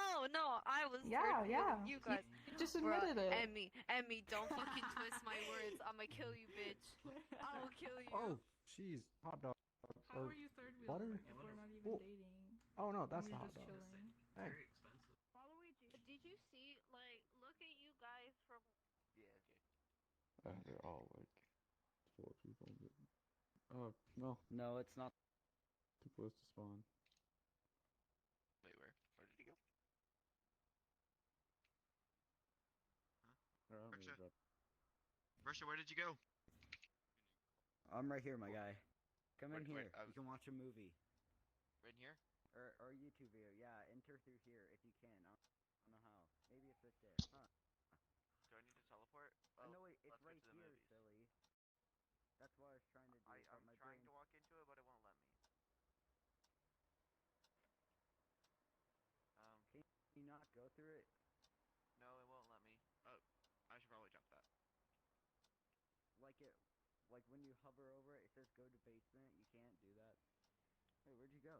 [SPEAKER 6] I was.
[SPEAKER 7] Yeah,
[SPEAKER 6] third
[SPEAKER 7] yeah.
[SPEAKER 6] wheeling You guys.
[SPEAKER 7] You just
[SPEAKER 6] Bruh,
[SPEAKER 7] admitted it.
[SPEAKER 6] Emmy, don't fucking twist my words. I'ma kill you, bitch. I will kill you.
[SPEAKER 8] Oh, jeez, hot dog.
[SPEAKER 7] How
[SPEAKER 8] or
[SPEAKER 7] are you third
[SPEAKER 8] water?
[SPEAKER 7] wheeling if we're not even
[SPEAKER 8] Oh.
[SPEAKER 7] dating?
[SPEAKER 8] Oh no, that's
[SPEAKER 7] We're
[SPEAKER 8] the hot
[SPEAKER 7] just
[SPEAKER 8] dog.
[SPEAKER 7] chilling.
[SPEAKER 8] Hey.
[SPEAKER 6] Did you see? Like, look at you guys from.
[SPEAKER 9] They're all like 4 people. No,
[SPEAKER 10] No, it's not.
[SPEAKER 9] too close to spawn.
[SPEAKER 5] Wait, where? Where did he go?
[SPEAKER 9] Or, I'm
[SPEAKER 5] Gotcha.
[SPEAKER 9] gonna drop-
[SPEAKER 5] Versha, where did you go?
[SPEAKER 10] I'm right here, my guy. Come in
[SPEAKER 5] Wait,
[SPEAKER 10] here.
[SPEAKER 5] I
[SPEAKER 10] You
[SPEAKER 5] was-
[SPEAKER 10] can watch a movie.
[SPEAKER 5] Right in here?
[SPEAKER 10] Or YouTube video. Yeah, enter through here if you can. I don't know how. Maybe it's right there. Huh.
[SPEAKER 5] Do I need to teleport?
[SPEAKER 10] No, wait, it's
[SPEAKER 5] let's
[SPEAKER 10] right
[SPEAKER 5] get to the
[SPEAKER 10] here,
[SPEAKER 5] movies.
[SPEAKER 10] silly. That's what I was trying to do. but
[SPEAKER 5] I'm
[SPEAKER 10] my
[SPEAKER 5] trying
[SPEAKER 10] brain-
[SPEAKER 5] to walk into it, but it won't let me.
[SPEAKER 10] Can you not go through it?
[SPEAKER 5] No, it won't let me. Oh, I should probably jump that.
[SPEAKER 10] Like when you hover over it, it says go to basement. You can't do that. Hey, where'd you go?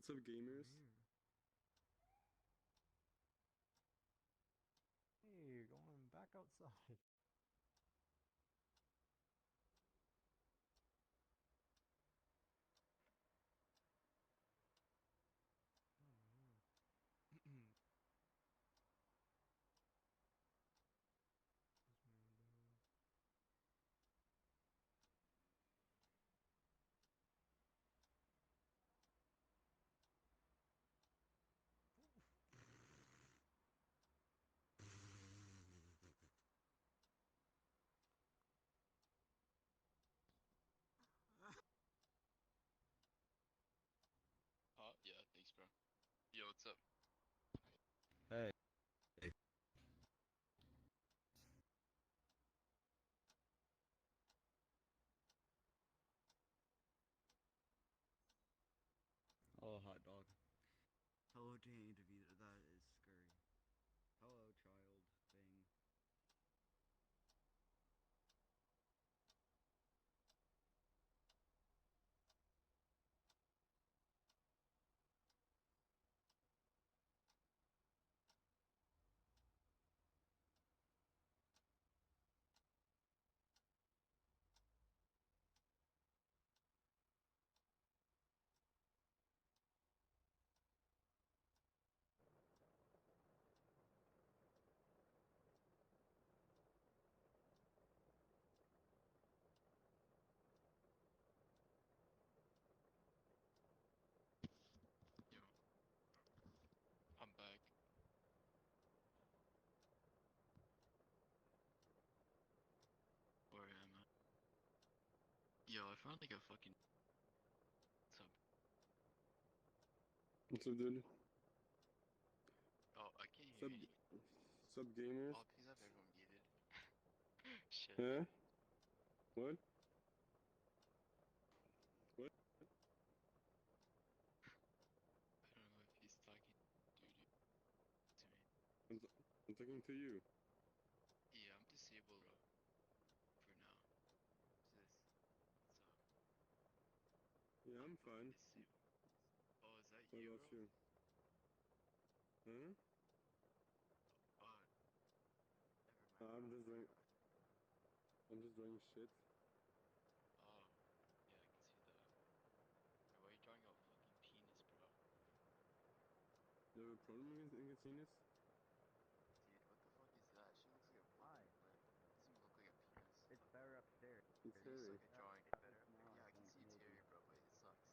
[SPEAKER 9] What's up, gamers?
[SPEAKER 8] Hey, going back outside.
[SPEAKER 11] Yeah, thanks, bro. Yo, what's up?
[SPEAKER 9] Hey.
[SPEAKER 10] Oh, hot dog. Hello, Jane DeVito. That is scurry. Hello, child thing.
[SPEAKER 11] Yo, I'm back. Where am I? Yo, I found like a fucking. What's up?
[SPEAKER 9] What's up, dude?
[SPEAKER 11] Oh, I can't
[SPEAKER 9] What's
[SPEAKER 11] hear
[SPEAKER 9] up,
[SPEAKER 11] you.
[SPEAKER 9] what's up, gamers?
[SPEAKER 11] Oh, please have everyone muted. Shit.
[SPEAKER 9] Huh? What? What?
[SPEAKER 11] I don't know if he's talking to me.
[SPEAKER 9] I'm talking to you.
[SPEAKER 11] Yeah, I'm disabled, bro. For now. What's this? What's up?
[SPEAKER 9] Yeah, I'm
[SPEAKER 11] Fucking
[SPEAKER 9] fine.
[SPEAKER 11] disabled. Oh, is that
[SPEAKER 9] What
[SPEAKER 11] you,
[SPEAKER 9] about
[SPEAKER 11] bro?
[SPEAKER 9] you? Huh?
[SPEAKER 11] Oh, never
[SPEAKER 9] I'm
[SPEAKER 11] mind,
[SPEAKER 9] just
[SPEAKER 11] bro.
[SPEAKER 9] doing. I'm just doing shit.
[SPEAKER 11] Oh, yeah, I can see that. Wait, why are you drawing a fucking penis, bro?
[SPEAKER 9] You have a problem against penis?
[SPEAKER 11] Dude, what the fuck is that? She looks like a
[SPEAKER 10] Why?
[SPEAKER 11] fucking like. Doesn't even look like a penis.
[SPEAKER 10] It's better upstairs.
[SPEAKER 9] It's
[SPEAKER 11] You suck
[SPEAKER 9] hairy.
[SPEAKER 11] at
[SPEAKER 10] Yeah,
[SPEAKER 11] drawing
[SPEAKER 10] it
[SPEAKER 11] better.
[SPEAKER 10] is now,
[SPEAKER 11] Yeah,
[SPEAKER 10] I
[SPEAKER 11] I can
[SPEAKER 10] think,
[SPEAKER 11] see it's
[SPEAKER 10] maybe.
[SPEAKER 11] hairy, bro, but it sucks.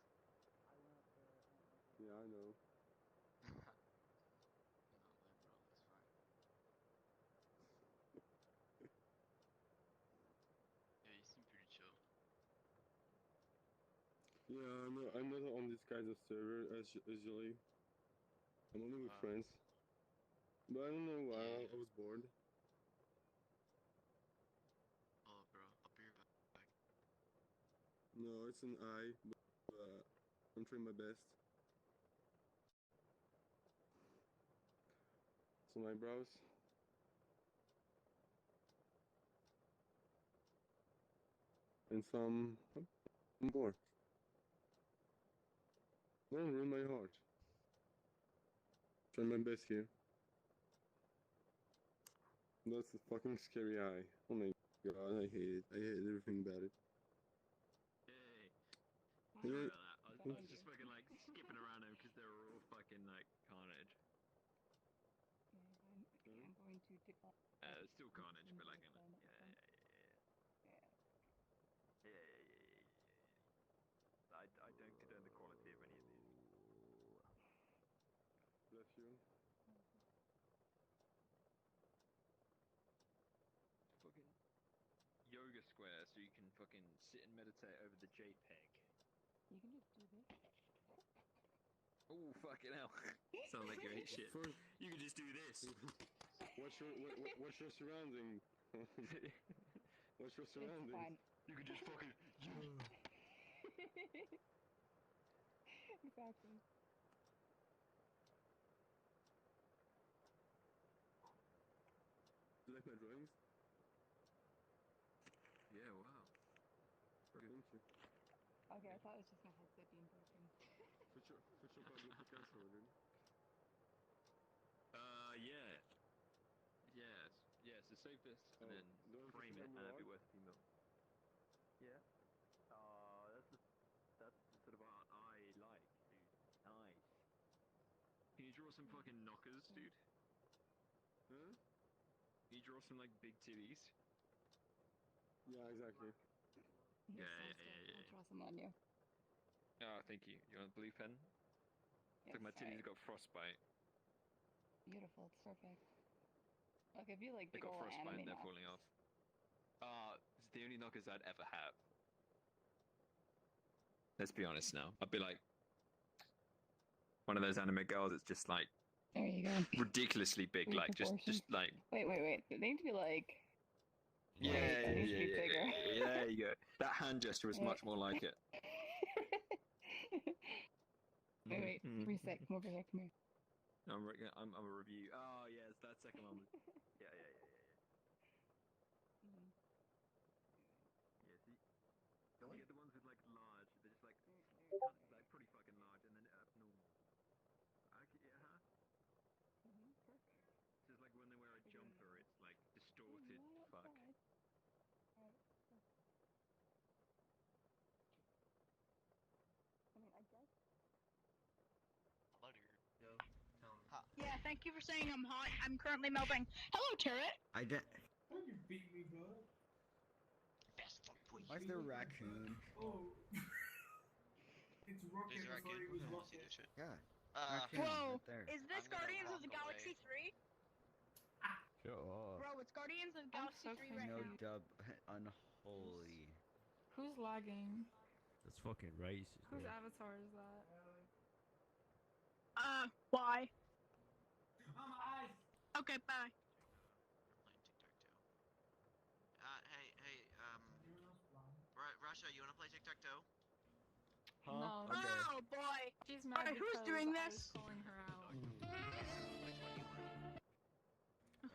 [SPEAKER 10] I went up there and it wasn't.
[SPEAKER 9] Yeah, I know.
[SPEAKER 11] No, lit, bro. Looks fine. Yeah, you seem pretty chill.
[SPEAKER 9] Yeah, no, I'm not on this kind of server as usually. I'm only with friends. But I don't know why.
[SPEAKER 11] Yeah.
[SPEAKER 9] I was bored.
[SPEAKER 11] Oh, bro, I'll be right back.
[SPEAKER 9] No, it's an I, but I'm trying my best. So my brows. And some more. Don't ruin my heart. Try my best here. That's a fucking scary eye. Oh my god, I hate it. I hate everything about it.
[SPEAKER 12] Hey,
[SPEAKER 9] And
[SPEAKER 12] sorry
[SPEAKER 9] then,
[SPEAKER 12] about that. I was just fucking like skipping around them because they were all fucking like carnage.
[SPEAKER 7] I'm going to TikTok.
[SPEAKER 12] Still carnage, but like, yeah,
[SPEAKER 10] Yeah, yeah, yeah, yeah, yeah, yeah. I don't condone the quality of any of these.
[SPEAKER 9] bless you.
[SPEAKER 12] fucking yoga square so you can fucking sit and meditate over the JPEG.
[SPEAKER 7] You can just do this.
[SPEAKER 12] Oh fucking hell! Sounds like you ate shit.
[SPEAKER 9] First,
[SPEAKER 12] You can just do this.
[SPEAKER 9] what's your surrounding? What's your surroundings?
[SPEAKER 7] Fine.
[SPEAKER 12] You can just fucking
[SPEAKER 7] Exactly.
[SPEAKER 9] Do you like my drawings?
[SPEAKER 12] Yeah, wow.
[SPEAKER 9] Thank you.
[SPEAKER 7] Okay, I thought it was just my headset being broken.
[SPEAKER 9] Fechou com a duplicação, né?
[SPEAKER 12] Yeah. Yes. Yes. So save this and then
[SPEAKER 9] Don't
[SPEAKER 12] frame it,
[SPEAKER 9] forget
[SPEAKER 12] and
[SPEAKER 9] the
[SPEAKER 12] it'll be
[SPEAKER 9] log.
[SPEAKER 12] worth a few mil. Yeah. That's the sort of art I like, dude. Nice. Can you draw some fucking knockers, dude?
[SPEAKER 9] Huh?
[SPEAKER 12] Can you draw some like big titties?
[SPEAKER 9] Yeah, exactly.
[SPEAKER 7] Here,
[SPEAKER 12] Yeah,
[SPEAKER 7] stand
[SPEAKER 12] yeah,
[SPEAKER 7] still.
[SPEAKER 12] yeah,
[SPEAKER 7] I'll
[SPEAKER 12] yeah.
[SPEAKER 7] draw some on you.
[SPEAKER 12] Oh, thank you. You want a blue pen?
[SPEAKER 7] Yes,
[SPEAKER 12] Look, my titties
[SPEAKER 7] alright.
[SPEAKER 12] got frostbite.
[SPEAKER 7] Beautiful. It's perfect. Look, if you like
[SPEAKER 12] They
[SPEAKER 7] big
[SPEAKER 12] got
[SPEAKER 7] old
[SPEAKER 12] frostbite.
[SPEAKER 7] anime
[SPEAKER 12] They're
[SPEAKER 7] knots.
[SPEAKER 12] falling off. It's the only knockers I'd ever have. Let's be honest now. I'd be like one of those anime girls that's just like
[SPEAKER 7] There you go.
[SPEAKER 12] ridiculously big,
[SPEAKER 7] Good
[SPEAKER 12] like just
[SPEAKER 7] proportion.
[SPEAKER 12] like
[SPEAKER 7] Wait. They need to be like.
[SPEAKER 12] yeah,
[SPEAKER 7] Wait,
[SPEAKER 12] yeah,
[SPEAKER 7] that needs to be
[SPEAKER 12] yeah,
[SPEAKER 7] bigger.
[SPEAKER 12] yeah, there you go. That hand gesture was much more like it.
[SPEAKER 7] Wait. Reset. Come over here. Come here.
[SPEAKER 12] I'm a review. Oh yes, that second one was. Yeah.
[SPEAKER 7] Mhm.
[SPEAKER 12] Yeah, see, you get the ones with like large. They're just like like pretty fucking large, and then abnormal.
[SPEAKER 7] Perfect.
[SPEAKER 12] It's just like when they wear a
[SPEAKER 7] Figure it
[SPEAKER 12] jumper,
[SPEAKER 7] out.
[SPEAKER 12] it's like distorted.
[SPEAKER 7] No,
[SPEAKER 12] Fuck.
[SPEAKER 7] outside. Alright. I mean, I guess.
[SPEAKER 11] Hello, dude.
[SPEAKER 10] Yo, tell me.
[SPEAKER 13] Yeah, thank you for saying I'm hot. I'm currently melting. Hello, Turret.
[SPEAKER 10] I did.
[SPEAKER 14] You beat me, bro.
[SPEAKER 11] Best fuck boy.
[SPEAKER 10] Why is there a raccoon?
[SPEAKER 14] Oh. It's Rocket.
[SPEAKER 11] There's a
[SPEAKER 14] I thought
[SPEAKER 11] raccoon.
[SPEAKER 14] it was
[SPEAKER 11] I wanna
[SPEAKER 14] Rocket.
[SPEAKER 11] see this shit.
[SPEAKER 10] Yeah.
[SPEAKER 11] Uh,
[SPEAKER 10] Raccoon,
[SPEAKER 13] Bro,
[SPEAKER 10] right there.
[SPEAKER 13] is this
[SPEAKER 11] I'm gonna
[SPEAKER 13] Guardians of
[SPEAKER 11] walk
[SPEAKER 13] the
[SPEAKER 11] away.
[SPEAKER 13] Galaxy 3?
[SPEAKER 8] Shut up.
[SPEAKER 13] Bro, it's Guardians of the Galaxy 3 right
[SPEAKER 10] No
[SPEAKER 13] now.
[SPEAKER 10] dub. Unholy.
[SPEAKER 15] Who's lagging?
[SPEAKER 8] That's fucking racist.
[SPEAKER 15] Whose
[SPEAKER 8] bro.
[SPEAKER 15] avatar is that?
[SPEAKER 13] Why?
[SPEAKER 14] I'm ice.
[SPEAKER 13] Okay, bye.
[SPEAKER 11] Hey, Russia, you wanna play tic-tac-toe?
[SPEAKER 10] Huh?
[SPEAKER 15] No.
[SPEAKER 10] Okay.
[SPEAKER 13] Oh boy.
[SPEAKER 15] She's mad
[SPEAKER 13] Alright, who's
[SPEAKER 15] because
[SPEAKER 13] doing
[SPEAKER 15] I
[SPEAKER 13] this?
[SPEAKER 15] was calling her out.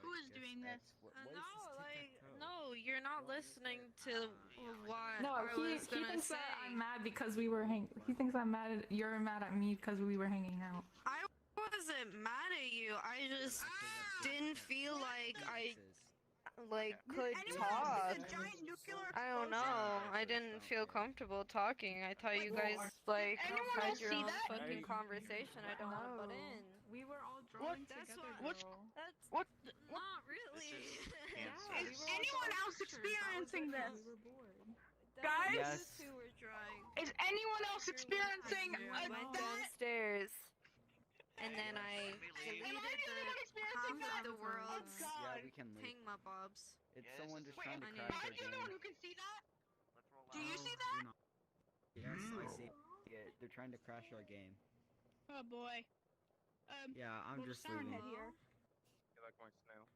[SPEAKER 13] Who is doing this?
[SPEAKER 6] No, you're not listening to what
[SPEAKER 15] No,
[SPEAKER 6] I
[SPEAKER 15] he
[SPEAKER 6] was gonna
[SPEAKER 15] thinks
[SPEAKER 6] say.
[SPEAKER 15] that I'm mad because we were He thinks I'm mad at you're mad at me because we were hanging out.
[SPEAKER 6] I wasn't mad at you. I just didn't feel like I could talk. I don't know. I didn't feel comfortable talking. I thought you guys
[SPEAKER 13] anyone
[SPEAKER 6] had
[SPEAKER 13] else
[SPEAKER 6] your
[SPEAKER 13] see
[SPEAKER 6] own
[SPEAKER 13] that?
[SPEAKER 6] fucking conversation. I don't want to butt in.
[SPEAKER 15] We were all drawing
[SPEAKER 6] That's
[SPEAKER 15] together,
[SPEAKER 6] what-
[SPEAKER 15] girl.
[SPEAKER 6] That's
[SPEAKER 13] What?
[SPEAKER 6] not really.
[SPEAKER 15] Yeah,
[SPEAKER 13] Is
[SPEAKER 15] we were all
[SPEAKER 13] anyone
[SPEAKER 15] drawing
[SPEAKER 13] else
[SPEAKER 15] pictures. That was
[SPEAKER 13] experiencing
[SPEAKER 15] because
[SPEAKER 13] this?
[SPEAKER 15] We were bored.
[SPEAKER 13] Guys?
[SPEAKER 10] Yes.
[SPEAKER 6] Two were drawing.
[SPEAKER 13] Is anyone else experiencing
[SPEAKER 6] I went
[SPEAKER 13] that?
[SPEAKER 6] downstairs, and then I
[SPEAKER 13] Am
[SPEAKER 6] deleted
[SPEAKER 13] I the only one experiencing
[SPEAKER 6] half
[SPEAKER 13] that?
[SPEAKER 6] of the world's
[SPEAKER 13] Oh, God.
[SPEAKER 10] Yeah, we can leave.
[SPEAKER 6] pingma bobs.
[SPEAKER 10] It's
[SPEAKER 11] Yes.
[SPEAKER 10] someone just
[SPEAKER 13] Wait,
[SPEAKER 10] trying to
[SPEAKER 6] am
[SPEAKER 10] crash
[SPEAKER 13] am I
[SPEAKER 10] our
[SPEAKER 13] the only one
[SPEAKER 10] game.
[SPEAKER 13] who can see that?
[SPEAKER 11] Let's roll
[SPEAKER 13] Do
[SPEAKER 11] out.
[SPEAKER 13] you see
[SPEAKER 10] Do
[SPEAKER 13] that?
[SPEAKER 10] not. Yes, I see it. They're trying to crash our game.
[SPEAKER 13] Oh boy.
[SPEAKER 10] Yeah, I'm
[SPEAKER 13] well,
[SPEAKER 10] just
[SPEAKER 13] Siren
[SPEAKER 10] leaving.
[SPEAKER 13] Head here.
[SPEAKER 12] You like my snail?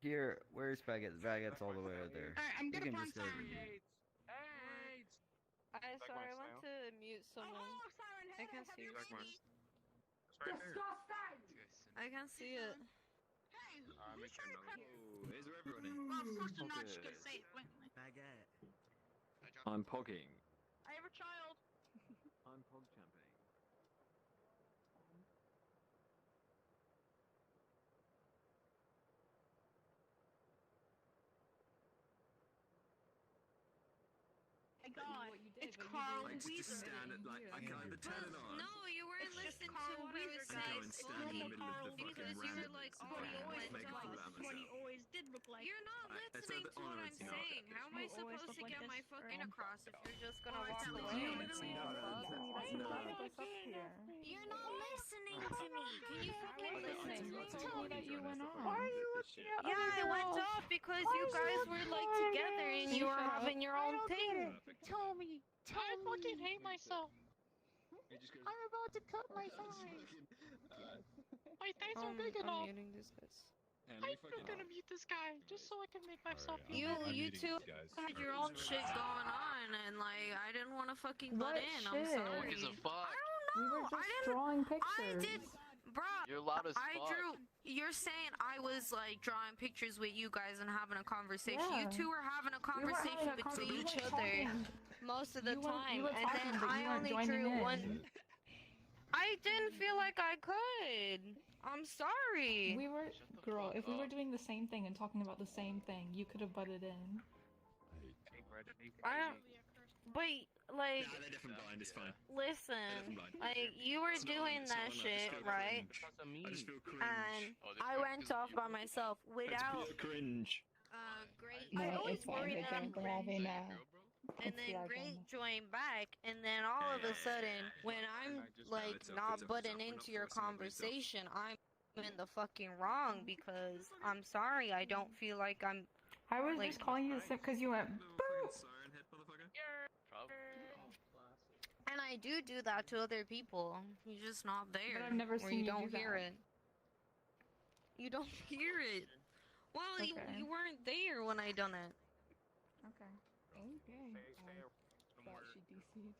[SPEAKER 10] Here, where's Baguette? Baguette's all the way over there.
[SPEAKER 13] Alright, I'm
[SPEAKER 10] You
[SPEAKER 13] gonna
[SPEAKER 10] can
[SPEAKER 13] find
[SPEAKER 10] just go.
[SPEAKER 13] Siren Head.
[SPEAKER 6] Sorry, I want to mute someone.
[SPEAKER 13] Oh, Siren
[SPEAKER 6] I
[SPEAKER 13] Head,
[SPEAKER 6] can
[SPEAKER 13] have
[SPEAKER 6] see
[SPEAKER 13] you
[SPEAKER 6] it.
[SPEAKER 13] seen me?
[SPEAKER 6] I can see it.
[SPEAKER 13] Hey,
[SPEAKER 12] I'm
[SPEAKER 13] who's trying to crash?
[SPEAKER 12] Oh, is there everyone in?
[SPEAKER 13] Well, I'm supposed to not
[SPEAKER 12] Okay.
[SPEAKER 13] just say it blatantly.
[SPEAKER 10] Baguette.
[SPEAKER 12] I'm pogging.
[SPEAKER 13] I have a child.
[SPEAKER 12] I'm pog champing.
[SPEAKER 13] My God,
[SPEAKER 15] what you did,
[SPEAKER 13] it's
[SPEAKER 15] but you
[SPEAKER 13] Carl
[SPEAKER 15] didn't.
[SPEAKER 12] Like just
[SPEAKER 13] Weezer.
[SPEAKER 12] stand it like I can either turn it on.
[SPEAKER 6] No, you weren't
[SPEAKER 13] It's just
[SPEAKER 6] listening to
[SPEAKER 13] Carl
[SPEAKER 6] what I was
[SPEAKER 13] Weezer,
[SPEAKER 12] and go
[SPEAKER 6] saying.
[SPEAKER 12] and stand in the middle of the
[SPEAKER 6] Because
[SPEAKER 12] fucking
[SPEAKER 6] you were
[SPEAKER 12] random
[SPEAKER 6] like,
[SPEAKER 12] bits and
[SPEAKER 6] oh, you
[SPEAKER 12] fucking
[SPEAKER 6] went
[SPEAKER 12] make a
[SPEAKER 6] off.
[SPEAKER 12] fool out of
[SPEAKER 13] That's what he
[SPEAKER 12] myself.
[SPEAKER 13] always did look like.
[SPEAKER 6] You're not
[SPEAKER 12] Alright, it's
[SPEAKER 6] listening
[SPEAKER 12] either
[SPEAKER 6] to
[SPEAKER 12] on
[SPEAKER 6] what
[SPEAKER 12] or
[SPEAKER 6] I'm
[SPEAKER 12] it's not.
[SPEAKER 6] saying. How am I
[SPEAKER 13] You always
[SPEAKER 6] supposed to
[SPEAKER 13] look like
[SPEAKER 6] get my
[SPEAKER 13] this,
[SPEAKER 6] fucking
[SPEAKER 13] or-
[SPEAKER 6] across if you're just gonna
[SPEAKER 13] Or
[SPEAKER 6] walk
[SPEAKER 13] it's
[SPEAKER 6] away?
[SPEAKER 13] not.
[SPEAKER 15] You literally
[SPEAKER 12] No,
[SPEAKER 15] just
[SPEAKER 12] no,
[SPEAKER 15] told me that you brought us up here.
[SPEAKER 6] You're not listening to me. Can you fucking listen?
[SPEAKER 15] You told me that you went off.
[SPEAKER 6] Why are you Yeah, I went off because you guys were like together and you were having your own thing.
[SPEAKER 12] Tell
[SPEAKER 13] me. I fucking hate myself.
[SPEAKER 12] He just goes,
[SPEAKER 13] I'm about to cut my
[SPEAKER 12] just
[SPEAKER 13] thighs.
[SPEAKER 12] fucking,
[SPEAKER 13] My thighs are big
[SPEAKER 6] I'm
[SPEAKER 13] enough.
[SPEAKER 6] muting this guys.
[SPEAKER 12] and let me
[SPEAKER 13] I'm
[SPEAKER 12] fucking
[SPEAKER 13] gonna mute this guy just so I can make myself feel
[SPEAKER 6] You
[SPEAKER 13] better.
[SPEAKER 6] you two had your own shit going on and like I didn't want to fucking butt
[SPEAKER 15] What
[SPEAKER 6] in. I'm
[SPEAKER 15] shit?
[SPEAKER 11] No one
[SPEAKER 6] sorry.
[SPEAKER 11] gives a fuck.
[SPEAKER 15] We were
[SPEAKER 6] I
[SPEAKER 15] just
[SPEAKER 6] didn't-
[SPEAKER 15] drawing
[SPEAKER 6] I
[SPEAKER 15] pictures.
[SPEAKER 6] did, bruh.
[SPEAKER 11] You're loud as
[SPEAKER 6] I
[SPEAKER 11] fuck.
[SPEAKER 6] drew. You're saying I was like drawing pictures with you guys and having a conversation.
[SPEAKER 15] Yeah.
[SPEAKER 6] You two were having a
[SPEAKER 15] We weren't having
[SPEAKER 6] conversation
[SPEAKER 15] a
[SPEAKER 6] between
[SPEAKER 15] conversation.
[SPEAKER 6] each other most of the
[SPEAKER 15] You were
[SPEAKER 6] time,
[SPEAKER 15] talking,
[SPEAKER 6] and then
[SPEAKER 15] but
[SPEAKER 6] I
[SPEAKER 15] you weren't
[SPEAKER 6] only
[SPEAKER 15] joining
[SPEAKER 6] drew
[SPEAKER 15] in.
[SPEAKER 6] one. I didn't feel like I could. I'm sorry.
[SPEAKER 15] We were, girl, if we were doing the same thing and talking about the same thing, you could have butted in.
[SPEAKER 6] I don't. But like,
[SPEAKER 12] Nah, they're different blind, it's fine.
[SPEAKER 6] listen, like you were doing that shit, right?
[SPEAKER 12] I just feel cringe.
[SPEAKER 6] And I went off by myself without
[SPEAKER 12] cringe.
[SPEAKER 6] Great.
[SPEAKER 7] No,
[SPEAKER 6] I always
[SPEAKER 7] it's fine.
[SPEAKER 6] worry
[SPEAKER 7] They
[SPEAKER 6] that I'm
[SPEAKER 7] don't have
[SPEAKER 6] cringe.
[SPEAKER 7] enough.
[SPEAKER 6] And then Great joined back, and then all of a sudden, when I'm like not butting into your conversation, I'm in the fucking wrong because I'm sorry. I don't feel like I'm.
[SPEAKER 15] I was
[SPEAKER 6] like,
[SPEAKER 15] just calling you the because you went boop.
[SPEAKER 6] And I do that to other people. You're just not there.
[SPEAKER 15] But I've never
[SPEAKER 6] or
[SPEAKER 15] seen
[SPEAKER 6] you
[SPEAKER 15] you
[SPEAKER 6] don't
[SPEAKER 15] do
[SPEAKER 6] hear
[SPEAKER 15] that.
[SPEAKER 6] it. You don't hear it. Well,
[SPEAKER 15] Okay.
[SPEAKER 6] you weren't there when I done it.
[SPEAKER 15] Okay. Okay. Thought she DC'd.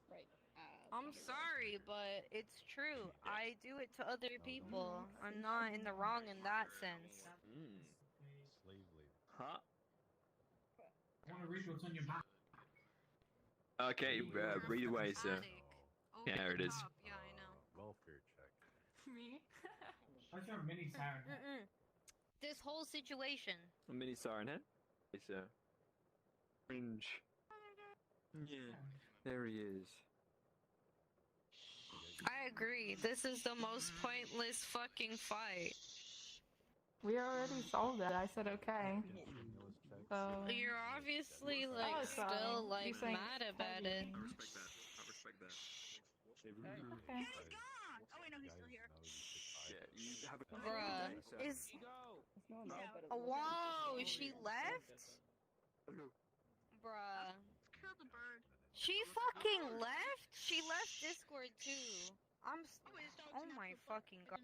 [SPEAKER 7] Right.
[SPEAKER 6] I'm sorry, but it's true. I do it to other people. I'm not in the wrong in that sense.
[SPEAKER 3] Slave labor.
[SPEAKER 12] Huh?
[SPEAKER 14] I want to read what's on your mouth.
[SPEAKER 12] Okay, read away, sir. Yeah, there it is.
[SPEAKER 6] Yeah, I know.
[SPEAKER 3] Welfare check.
[SPEAKER 15] Me?
[SPEAKER 14] That's your mini siren.
[SPEAKER 6] This whole situation.
[SPEAKER 12] A mini siren head? Hey, sir. Cringe. Yeah, there he is.
[SPEAKER 6] I agree. This is the most pointless fucking fight.
[SPEAKER 15] We already solved that. I said okay. So
[SPEAKER 6] You're obviously like
[SPEAKER 15] Oh, sorry.
[SPEAKER 6] still like
[SPEAKER 15] You're saying
[SPEAKER 6] mad about it.
[SPEAKER 12] I respect that. I respect that.
[SPEAKER 15] okay.
[SPEAKER 13] Oh wait, no, he's still here.
[SPEAKER 12] Yeah, you have a
[SPEAKER 6] Bruh, is whoa, she left? Bruh.
[SPEAKER 13] Kill the bird.
[SPEAKER 6] She fucking left? She left Discord too. Oh my fucking god.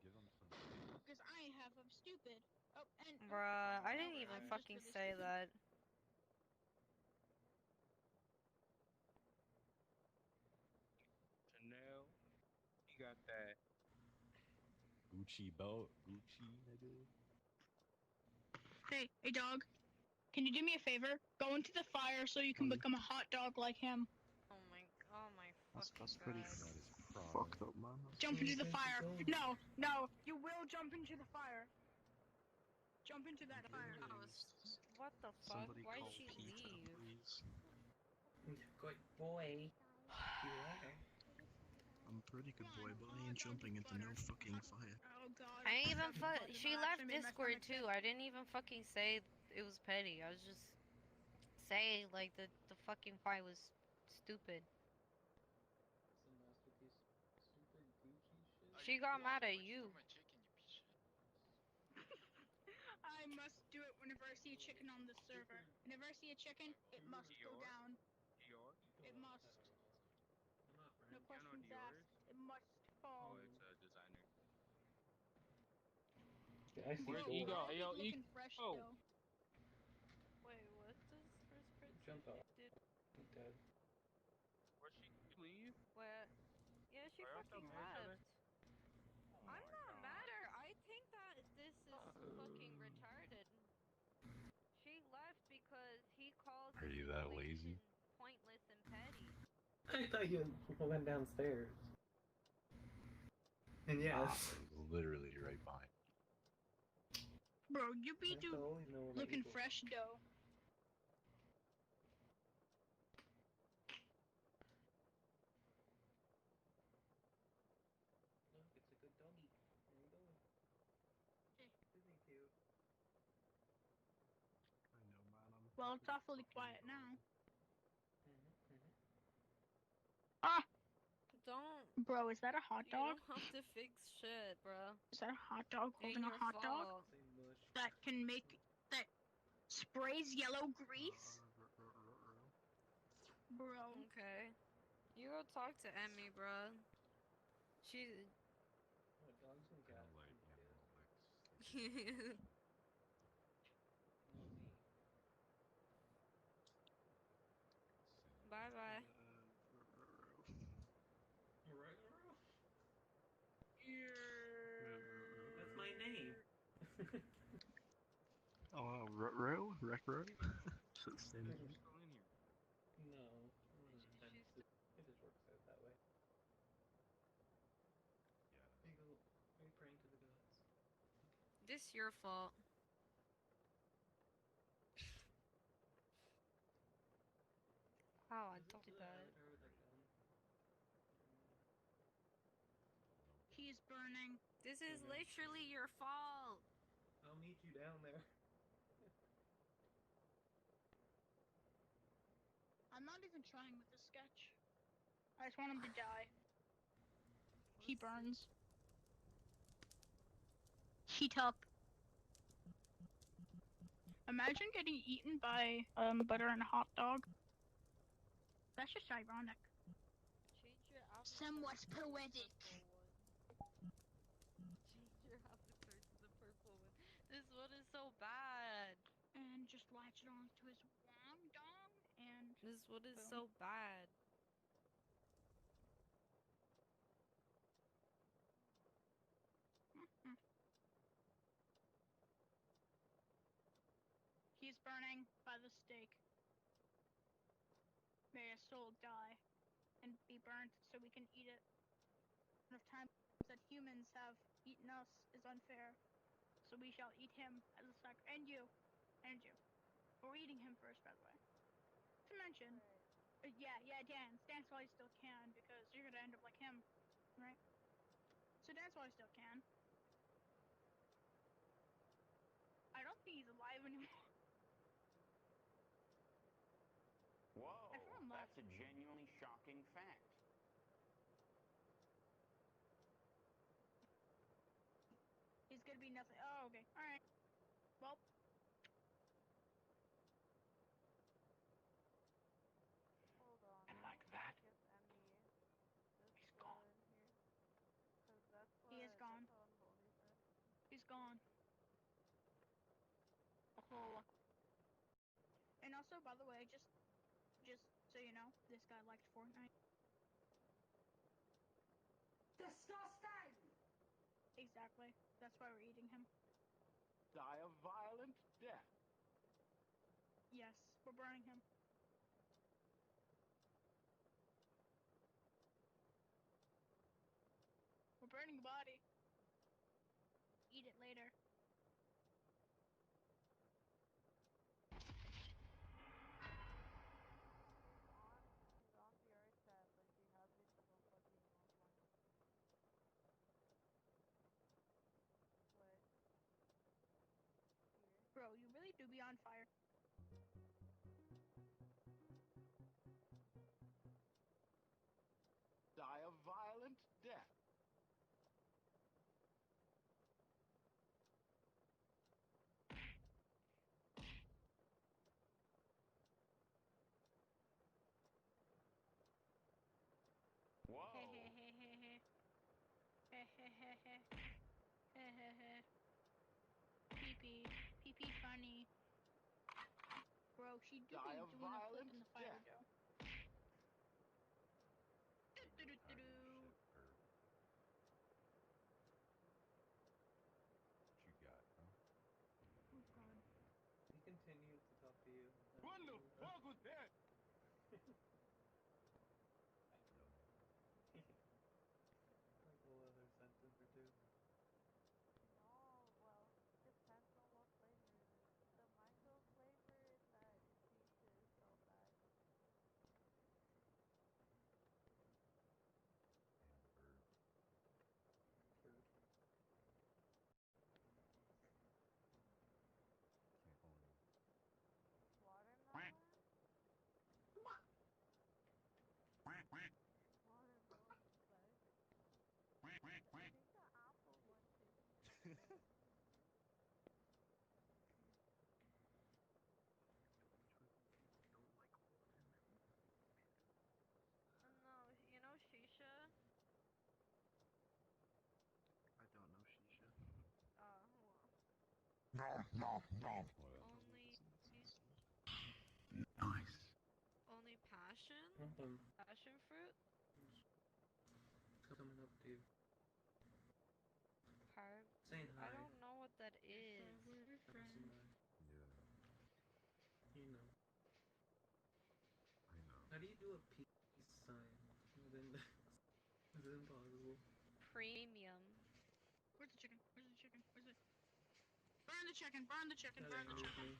[SPEAKER 3] Give him some.
[SPEAKER 13] Because I have, I'm stupid. Oh, and
[SPEAKER 6] Bruh, I didn't even fucking say that.
[SPEAKER 16] Chanel, you got that.
[SPEAKER 3] Gucci belt. Gucci, nigga.
[SPEAKER 13] Hey, dog. Can you do me a favor? Go into the fire so you can become a hot dog like him.
[SPEAKER 6] Oh my
[SPEAKER 16] That's
[SPEAKER 6] fucking
[SPEAKER 16] pretty
[SPEAKER 6] god.
[SPEAKER 16] fucked up, man.
[SPEAKER 13] Jump into the fire. No, you will jump into the fire. Jump into that fire.
[SPEAKER 6] What the fuck?
[SPEAKER 16] Somebody
[SPEAKER 6] Why'd
[SPEAKER 16] call
[SPEAKER 6] she
[SPEAKER 16] Peter,
[SPEAKER 6] leave?
[SPEAKER 16] please.
[SPEAKER 17] Good boy. You are.
[SPEAKER 16] I'm a pretty good boy, but I ain't jumping into no fucking fire.
[SPEAKER 13] Oh god.
[SPEAKER 6] I didn't even she left
[SPEAKER 13] Actually made my
[SPEAKER 6] Discord
[SPEAKER 13] stomach
[SPEAKER 6] too. I didn't even fucking say it was petty. I was just saying like the fucking fight was stupid. She got mad at you.
[SPEAKER 13] I must do it whenever I see a chicken on the server. Whenever I see a chicken, it must go down. It must. No questions asked. It must fall.
[SPEAKER 17] I see
[SPEAKER 16] Where's
[SPEAKER 17] doors.
[SPEAKER 16] Ego? Hey, yo,
[SPEAKER 13] Looking fresh
[SPEAKER 16] Oh.
[SPEAKER 13] though.
[SPEAKER 6] Wait, what does first person
[SPEAKER 17] Jump out.
[SPEAKER 6] did?
[SPEAKER 17] I'm dead.
[SPEAKER 16] Where'd she leave?
[SPEAKER 6] Where? Yeah, she
[SPEAKER 16] Where are
[SPEAKER 6] fucking
[SPEAKER 16] some each other?
[SPEAKER 6] left. I'm not mad at her. I think that this is fucking retarded. She left because he called
[SPEAKER 3] Are
[SPEAKER 6] the
[SPEAKER 3] you that
[SPEAKER 6] situation
[SPEAKER 3] lazy?
[SPEAKER 6] pointless and petty.
[SPEAKER 17] I thought you went downstairs. And yes.
[SPEAKER 3] It was literally right behind.
[SPEAKER 13] Bro, you be
[SPEAKER 17] That's the only known
[SPEAKER 13] looking
[SPEAKER 17] evil.
[SPEAKER 13] fresh though.
[SPEAKER 17] Look, it's a good doggy. There you go. Isn't he cute?
[SPEAKER 16] I know, man. I'm
[SPEAKER 13] Well, it's awfully quiet now.
[SPEAKER 6] Don't.
[SPEAKER 13] Bro, is that a hot
[SPEAKER 6] You
[SPEAKER 13] dog?
[SPEAKER 6] don't have to fix shit, bro.
[SPEAKER 13] Is that a hot dog holding a
[SPEAKER 6] Ain't your
[SPEAKER 13] hot dog?
[SPEAKER 6] fault.
[SPEAKER 13] That can make that sprays yellow grease? Bro.
[SPEAKER 6] Okay. You go talk to Emmy, bro. She.
[SPEAKER 17] Oh, dogs and cats.
[SPEAKER 6] Bye bye.
[SPEAKER 17] That's my name.
[SPEAKER 16] Oh, Ruh-roh? Ruh-roh?
[SPEAKER 6] This your fault. Wow, I don't do that.
[SPEAKER 13] He's burning.
[SPEAKER 6] This is literally your fault.
[SPEAKER 17] I'll meet you down there.
[SPEAKER 13] I'm not even trying with this sketch. I just want him to die. He burns. Heat up. Imagine getting eaten by butter and a hot dog. That's just ironic.
[SPEAKER 6] Change your avatar
[SPEAKER 13] Somewhat
[SPEAKER 6] to the
[SPEAKER 13] poetic.
[SPEAKER 6] purple one. Change your avatar to the purple one. This one is so bad.
[SPEAKER 13] And just latch it onto his wong dong and
[SPEAKER 6] This one is
[SPEAKER 13] boom.
[SPEAKER 6] so bad.
[SPEAKER 13] He's burning by the stake. May his soul die and be burnt so we can eat it. The times that humans have eaten us is unfair, so we shall eat him as a sacrifice. And you. We're eating him first, by the way. To mention, yeah, dance while you still can, because you're gonna end up like him, right? So dance while you still can. I don't think he's alive anymore.
[SPEAKER 18] Whoa,
[SPEAKER 13] Everyone left.
[SPEAKER 18] that's a genuinely shocking fact.
[SPEAKER 13] He's gonna be nothing. Oh, okay. Alright. Well.
[SPEAKER 6] Hold on.
[SPEAKER 18] And like that,
[SPEAKER 6] He's
[SPEAKER 18] gone.
[SPEAKER 6] Cause that's what,
[SPEAKER 13] He is gone.
[SPEAKER 6] That's what Unholy said.
[SPEAKER 13] He's gone. Oh. And also, by the way, just so you know, this guy liked Fortnite.
[SPEAKER 17] Disgusting!
[SPEAKER 13] Exactly. That's why we're eating him.
[SPEAKER 18] Die a violent death.
[SPEAKER 13] Yes, we're burning him. We're burning the body. Eat it later.
[SPEAKER 6] He's on VR chat, but she has it so fucking offline. What? Here.
[SPEAKER 13] Bro, you really do be on fire.
[SPEAKER 18] Die a violent death. Whoa.
[SPEAKER 13] Hey, hey, hey, hey, hey. Hey, hey, hey, hey. Hey, hey, hey. Pee-pee. Pee-pee funny. Bro, she do
[SPEAKER 18] Die
[SPEAKER 13] be
[SPEAKER 18] a
[SPEAKER 13] doing a flip
[SPEAKER 18] violent
[SPEAKER 13] in the fire,
[SPEAKER 18] death.
[SPEAKER 13] Joe. Do-do-do-do-do.
[SPEAKER 3] What you got, huh?
[SPEAKER 13] Oh, God.
[SPEAKER 17] He continues to talk to you.
[SPEAKER 18] What the fuck was that?
[SPEAKER 17] Like a other sentence or two.
[SPEAKER 6] No, well, depends on what flavor it is. The mango flavor that is shisha is so bad.
[SPEAKER 3] Amber.
[SPEAKER 17] Rude.
[SPEAKER 3] Can't only.
[SPEAKER 6] Watermelon? Watermelon is the best. I think the apple one tastes pretty good.
[SPEAKER 16] Don't like watermelon.
[SPEAKER 6] No, you know shisha?
[SPEAKER 16] I don't know shisha.
[SPEAKER 6] Well. Only...
[SPEAKER 16] Nice.
[SPEAKER 6] Only passion? Passion fruit?
[SPEAKER 17] Coming up to you. Saying hi.
[SPEAKER 6] I don't know what that is.
[SPEAKER 17] We're friends.
[SPEAKER 3] Yeah,
[SPEAKER 17] You know.
[SPEAKER 3] I know.
[SPEAKER 17] How do you do a peace sign with index? Is it impossible?
[SPEAKER 6] Premium.
[SPEAKER 13] Where's the chicken? Where's the chicken? Where's it? burn the chicken, burn the chicken, burn the chicken.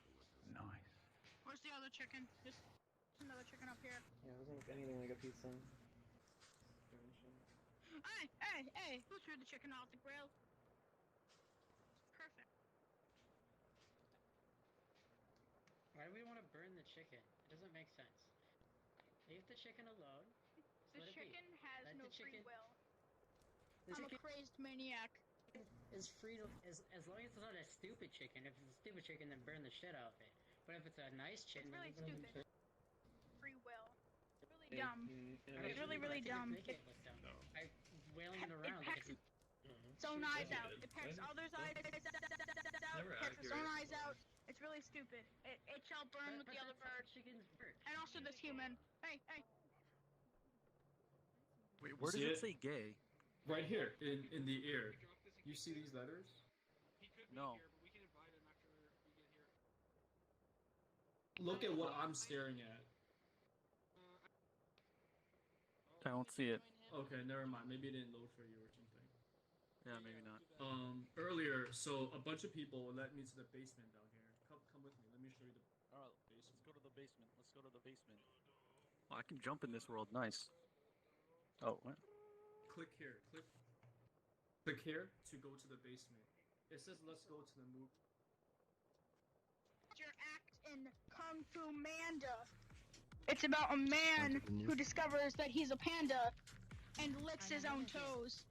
[SPEAKER 19] Nice.
[SPEAKER 13] Where's the other chicken? There's another chicken up here.
[SPEAKER 17] Yeah, it doesn't look anything like a pizza.
[SPEAKER 13] Hey, who threw the chicken off the grill? Perfect.
[SPEAKER 20] Why do we want to burn the chicken? It doesn't make sense. Leave the chicken alone.
[SPEAKER 13] The chicken has
[SPEAKER 20] Let
[SPEAKER 13] no
[SPEAKER 20] the chicken,
[SPEAKER 13] free will.
[SPEAKER 20] The
[SPEAKER 13] I'm a
[SPEAKER 20] chicken
[SPEAKER 13] crazy maniac.
[SPEAKER 20] is free to, as long as it's not a stupid chicken. If it's a stupid chicken, then burn the shit out of it. But if it's a nice chicken,
[SPEAKER 13] It's really
[SPEAKER 20] then leave it
[SPEAKER 13] stupid.
[SPEAKER 20] alone.
[SPEAKER 13] Free will. It's really dumb. It's really,
[SPEAKER 20] I
[SPEAKER 13] really
[SPEAKER 20] think
[SPEAKER 13] dumb.
[SPEAKER 20] It's making it look dumb. By wailing it around like it's
[SPEAKER 13] Its own eyes out. It pecks others' eyes out. Pecks its own eyes out. It's really stupid. It shall burn with the other bird. And also this human. Hey.
[SPEAKER 19] Wait, where does it say gay?
[SPEAKER 21] Right here, in the ear. You see these letters?
[SPEAKER 19] No.
[SPEAKER 21] Look at what I'm staring at.
[SPEAKER 19] I don't see it.
[SPEAKER 21] Okay, never mind. Maybe it didn't load for you or something.
[SPEAKER 19] Yeah, maybe not.
[SPEAKER 21] Earlier, so a bunch of people led me to the basement down here. Come with me. Let me show you the
[SPEAKER 19] Alright,
[SPEAKER 21] basement.
[SPEAKER 19] let's go to the basement. Let's go to the basement. Oh, I can jump in this world. Nice. Oh, what?
[SPEAKER 21] Click here. Click here to go to the basement. It says let's go to the movie.
[SPEAKER 13] Your act in Kung Fu Manda. It's about a man who discovers that he's a panda and licks his own toes.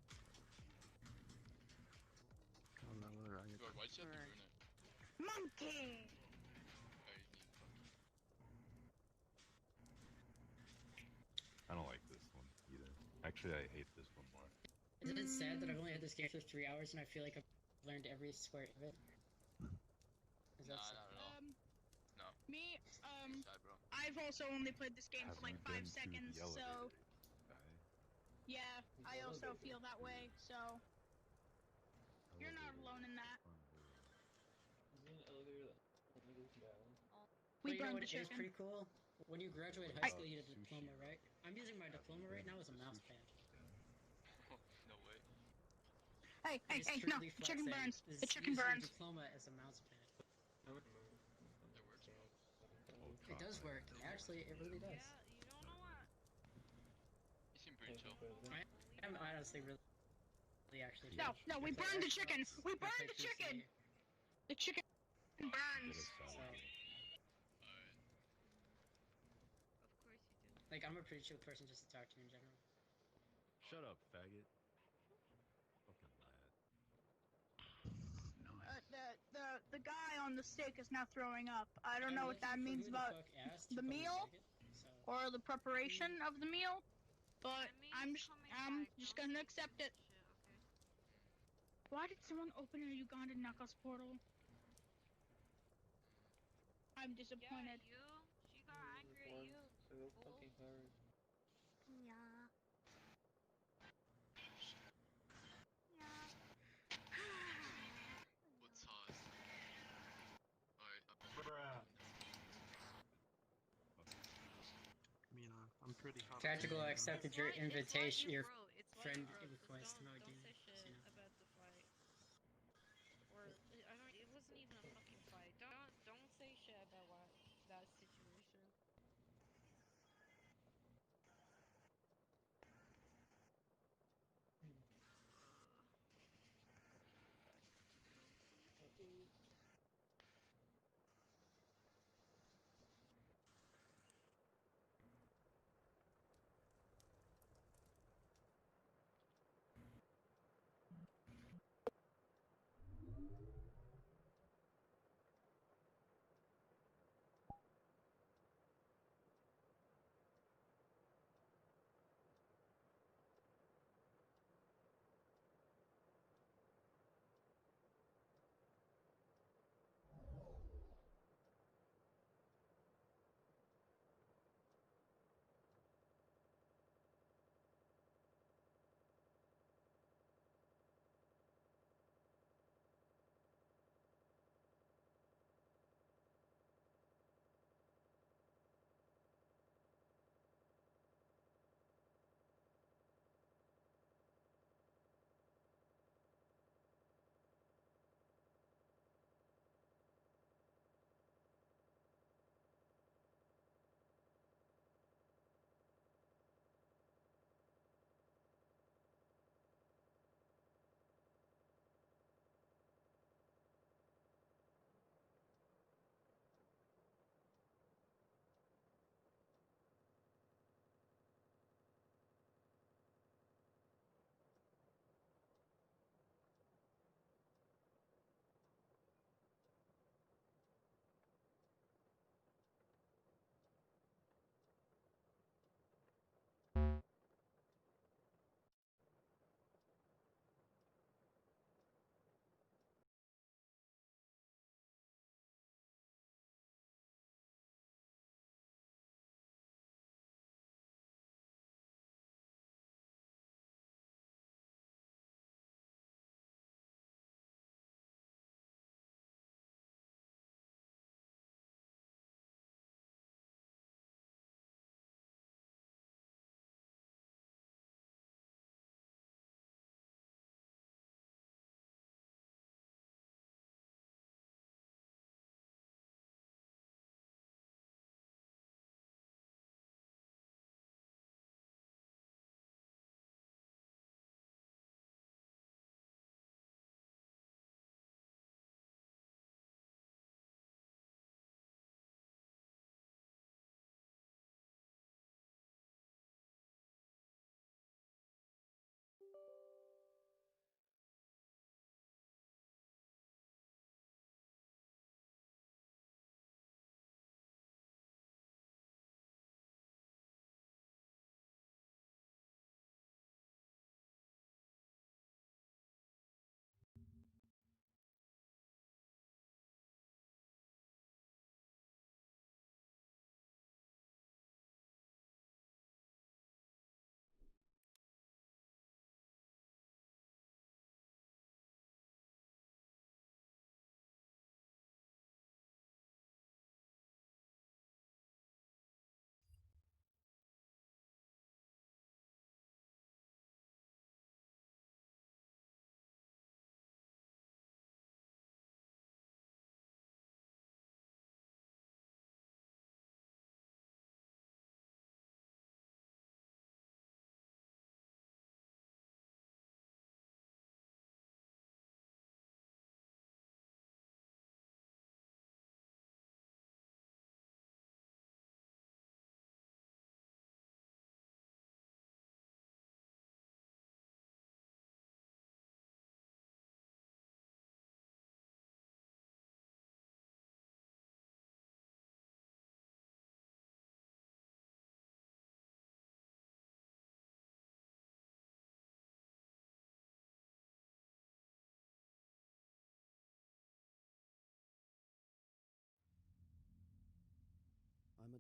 [SPEAKER 11] Lord, why'd you have to ruin it?
[SPEAKER 13] Monkey!
[SPEAKER 22] I don't like this one either. Actually, I hate this one more.
[SPEAKER 20] Isn't it sad that I've only had this game for 3 hours and I feel like I've learned every square of it? Is that sad?
[SPEAKER 11] Not at all. No.
[SPEAKER 13] Me,
[SPEAKER 11] Sad, bro.
[SPEAKER 13] I've also only played this game for like
[SPEAKER 22] Haven't
[SPEAKER 13] 5
[SPEAKER 22] been to
[SPEAKER 13] seconds,
[SPEAKER 22] the
[SPEAKER 13] so
[SPEAKER 22] elevator.
[SPEAKER 13] yeah, I also feel that way, so you're not alone in that.
[SPEAKER 20] But
[SPEAKER 13] We
[SPEAKER 20] you know
[SPEAKER 13] burned
[SPEAKER 20] what
[SPEAKER 13] the
[SPEAKER 20] is
[SPEAKER 13] chicken.
[SPEAKER 20] pretty cool? When you graduate high school, you get a diploma, right? I'm using my diploma right now as a mouse pad.
[SPEAKER 11] No way.
[SPEAKER 13] Hey,
[SPEAKER 20] I just
[SPEAKER 13] no,
[SPEAKER 20] truly
[SPEAKER 13] the chicken
[SPEAKER 20] flex
[SPEAKER 13] burns.
[SPEAKER 20] that
[SPEAKER 13] The chicken
[SPEAKER 20] using
[SPEAKER 13] burns.
[SPEAKER 20] diploma as a mouse pad.
[SPEAKER 11] It works, bro.
[SPEAKER 20] It does work. Actually, it really does.
[SPEAKER 11] You seem pretty chill.
[SPEAKER 20] I'm honestly really actually.
[SPEAKER 13] No, we burned the chicken. We
[SPEAKER 20] I
[SPEAKER 13] burned
[SPEAKER 20] play
[SPEAKER 13] the chicken.
[SPEAKER 20] PC.
[SPEAKER 13] The chicken burns.
[SPEAKER 20] So, like, I'm a pretty chill person just to talk to in general.
[SPEAKER 22] Shut up, faggot. Fucking lad.
[SPEAKER 13] The guy on the steak is now throwing up. I don't know what that means about the meal or the preparation of the meal, but I'm just gonna accept it. Why did someone open a Ugandan Knuckles portal? I'm disappointed.
[SPEAKER 6] She got angry at you.
[SPEAKER 17] So fucking hard.
[SPEAKER 6] Yeah.
[SPEAKER 11] What's hot? Alright,
[SPEAKER 16] I mean, I'm pretty hot.
[SPEAKER 20] Tactical accepted your invitation, your friend request. No, I
[SPEAKER 6] Don't
[SPEAKER 20] didn't.
[SPEAKER 6] say shit about the fight. Or I don't. It wasn't even a fucking fight. Don't say shit about that situation.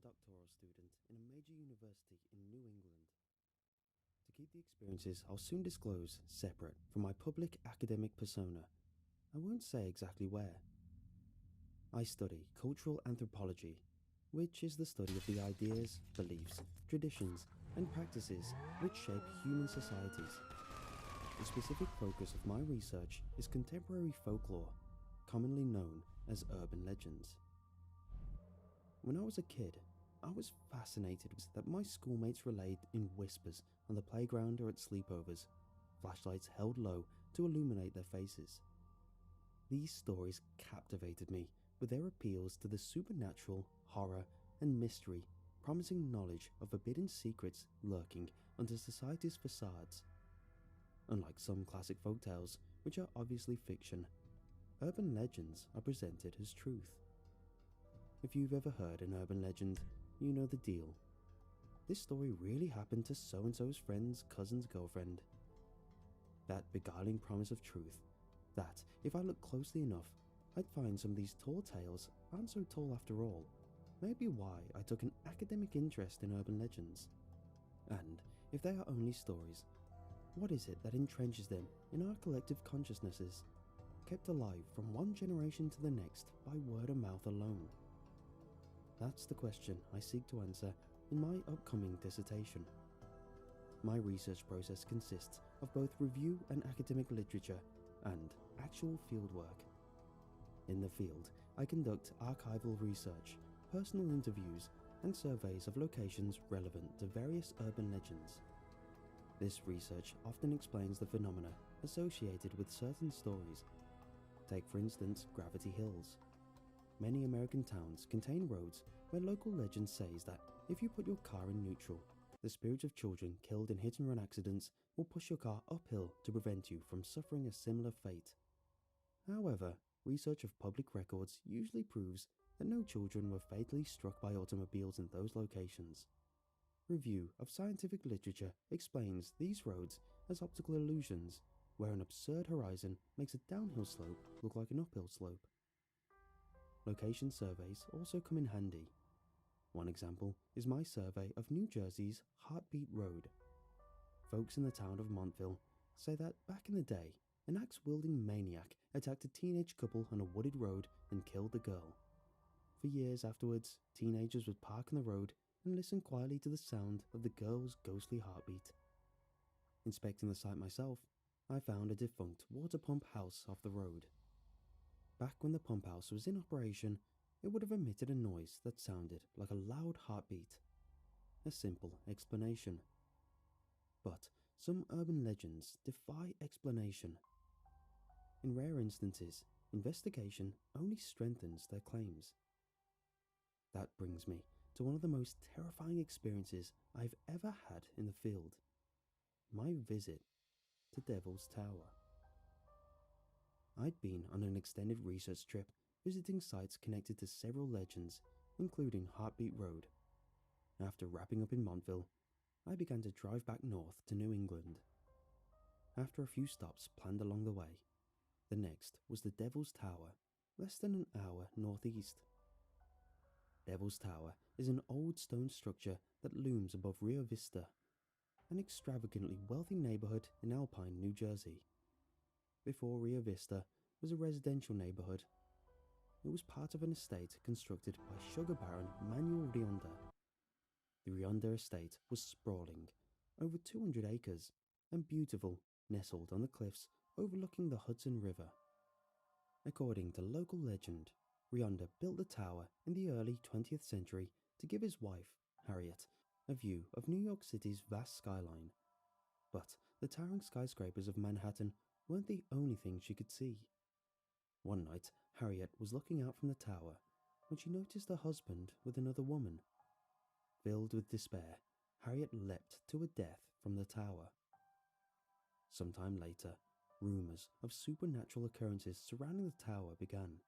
[SPEAKER 1] a doctoral student in a major university in New England. To keep the experiences I'll soon disclose separate from my public academic persona, I won't say exactly where. I study cultural anthropology, which is the study of the ideas, beliefs, traditions, and practices which shape human societies. The specific focus of my research is contemporary folklore, commonly known as urban legends. When I was a kid, I was fascinated that my schoolmates relayed in whispers on the playground or at sleepovers, flashlights held low to illuminate their faces. These stories captivated me with their appeals to the supernatural, horror, and mystery, promising knowledge of forbidden secrets lurking under society's facades. Unlike some classic folktales, which are obviously fiction, urban legends are presented as truth. If you've ever heard an urban legend, you know the deal. This story really happened to so-and-so's friend's cousin's girlfriend. That beguiling promise of truth, that if I look closely enough, I'd find some of these tall tales aren't so tall after all, may be why I took an academic interest in urban legends. And if they are only stories, what is it that entrenches them in our collective consciousnesses, kept alive from one generation to the next by word of mouth alone? That's the question I seek to answer in my upcoming dissertation. My research process consists of both review and academic literature and actual fieldwork. In the field, I conduct archival research, personal interviews, and surveys of locations relevant to various urban legends. This research often explains the phenomena associated with certain stories. Take for instance Gravity Hills. Many American towns contain roads where local legend says that if you put your car in neutral, the spirits of children killed in hit-and-run accidents will push your car uphill to prevent you from suffering a similar fate. However, research of public records usually proves that no children were fatally struck by automobiles in those locations. Review of scientific literature explains these roads as optical illusions, where an absurd horizon makes a downhill slope look like an uphill slope. Location surveys also come in handy. One example is my survey of New Jersey's Heartbeat Road. Folks in the town of Montville say that back in the day, an axe-wielding maniac attacked a teenage couple on a wooded road and killed the girl. For years afterwards, teenagers would park on the road and listen quietly to the sound of the girl's ghostly heartbeat. Inspecting the site myself, I found a defunct water pump house off the road. Back when the pump house was in operation, it would have emitted a noise that sounded like a loud heartbeat. A simple explanation. But some urban legends defy explanation. In rare instances, investigation only strengthens their claims. That brings me to one of the most terrifying experiences I've ever had in the field. My visit to Devil's Tower. I'd been on an extended research trip visiting sites connected to several legends, including Heartbeat Road. After wrapping up in Montville, I began to drive back north to New England. After a few stops planned along the way, the next was the Devil's Tower, less than an hour northeast. Devil's Tower is an old stone structure that looms above Rio Vista, an extravagantly wealthy neighborhood in Alpine, New Jersey. Before Rio Vista was a residential neighborhood. It was part of an estate constructed by sugar baron Manuel Rionda. The Rionda estate was sprawling, over 200 acres, and beautiful, nestled on the cliffs overlooking the Hudson River. According to local legend, Rionda built the tower in the early 20th century to give his wife, Harriet, a view of New York City's vast skyline. But the towering skyscrapers of Manhattan weren't the only thing she could see. One night, Harriet was looking out from the tower when she noticed her husband with another woman. Filled with despair, Harriet leapt to her death from the tower. Sometime later, rumors of supernatural occurrences surrounding the tower began.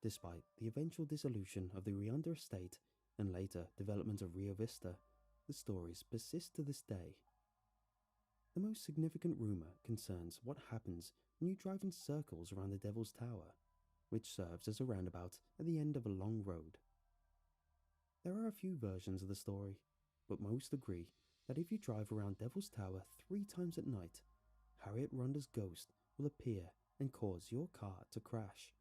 [SPEAKER 1] Despite the eventual dissolution of the Rionda estate and later development of Rio Vista, the stories persist to this day. The most significant rumor concerns what happens when you drive in circles around the Devil's Tower, which serves as a roundabout at the end of a long road. There are a few versions of the story, but most agree that if you drive around Devil's Tower 3 times at night, Harriet Ronda's ghost will appear and cause your car to crash.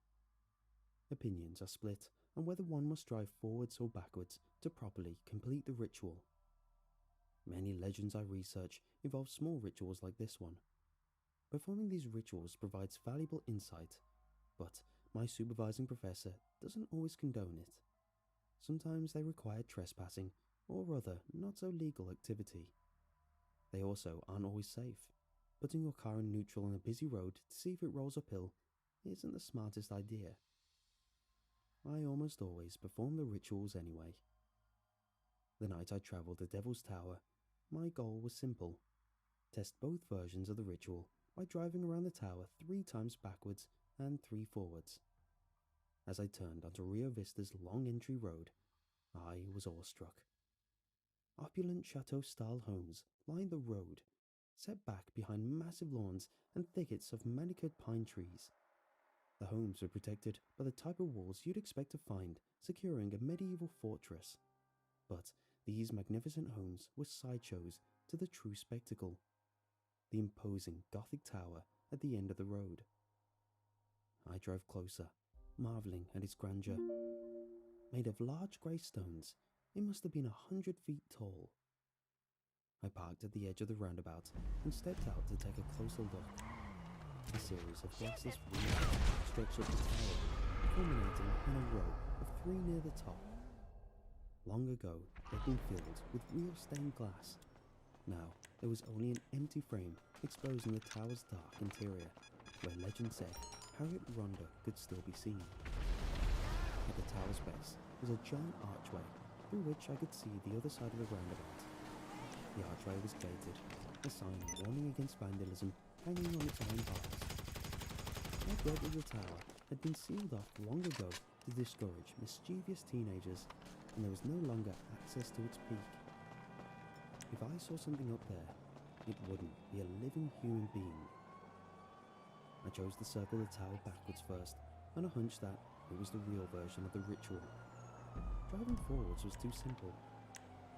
[SPEAKER 1] Opinions are split on whether one must drive forwards or backwards to properly complete the ritual. Many legends I research involve small rituals like this one. Performing these rituals provides valuable insight, but my supervising professor doesn't always condone it. Sometimes they require trespassing or other not so legal activity. They also aren't always safe. Putting your car in neutral on a busy road to see if it rolls uphill isn't the smartest idea. I almost always perform the rituals anyway. The night I travelled to Devil's Tower, my goal was simple. Test both versions of the ritual by driving around the tower 3 times backwards and 3 forwards. As I turned onto Rio Vista's long entry road, I was awestruck. Opulent chateau-style homes lined the road, set back behind massive lawns and thickets of manicured pine trees. The homes were protected by the type of walls you'd expect to find securing a medieval fortress. But these magnificent homes were sideshows to the true spectacle, the imposing Gothic tower at the end of the road. I drove closer, marvelling at its grandeur. Made of large grey stones, it must have been 100 feet tall. I parked at the edge of the roundabout and stepped out to take a closer look. A series of glassless windows stretched up the tower, culminating in a row of 3 near the top. Long ago, they'd been filled with real stained glass. Now, there was only an empty frame exposing the tower's dark interior, where legend said Harriet Ronda could still be seen. At the tower's base was a giant archway through which I could see the other side of the roundabout. The archway was gated, a sign warning against vandalism hanging on its iron bars. I read that the tower had been sealed off long ago to discourage mischievous teenagers, and there was no longer access to its peak. If I saw something up there, it wouldn't be a living human being. I chose to circle the tower backwards first, on a hunch that it was the real version of the ritual. Driving forwards was too simple.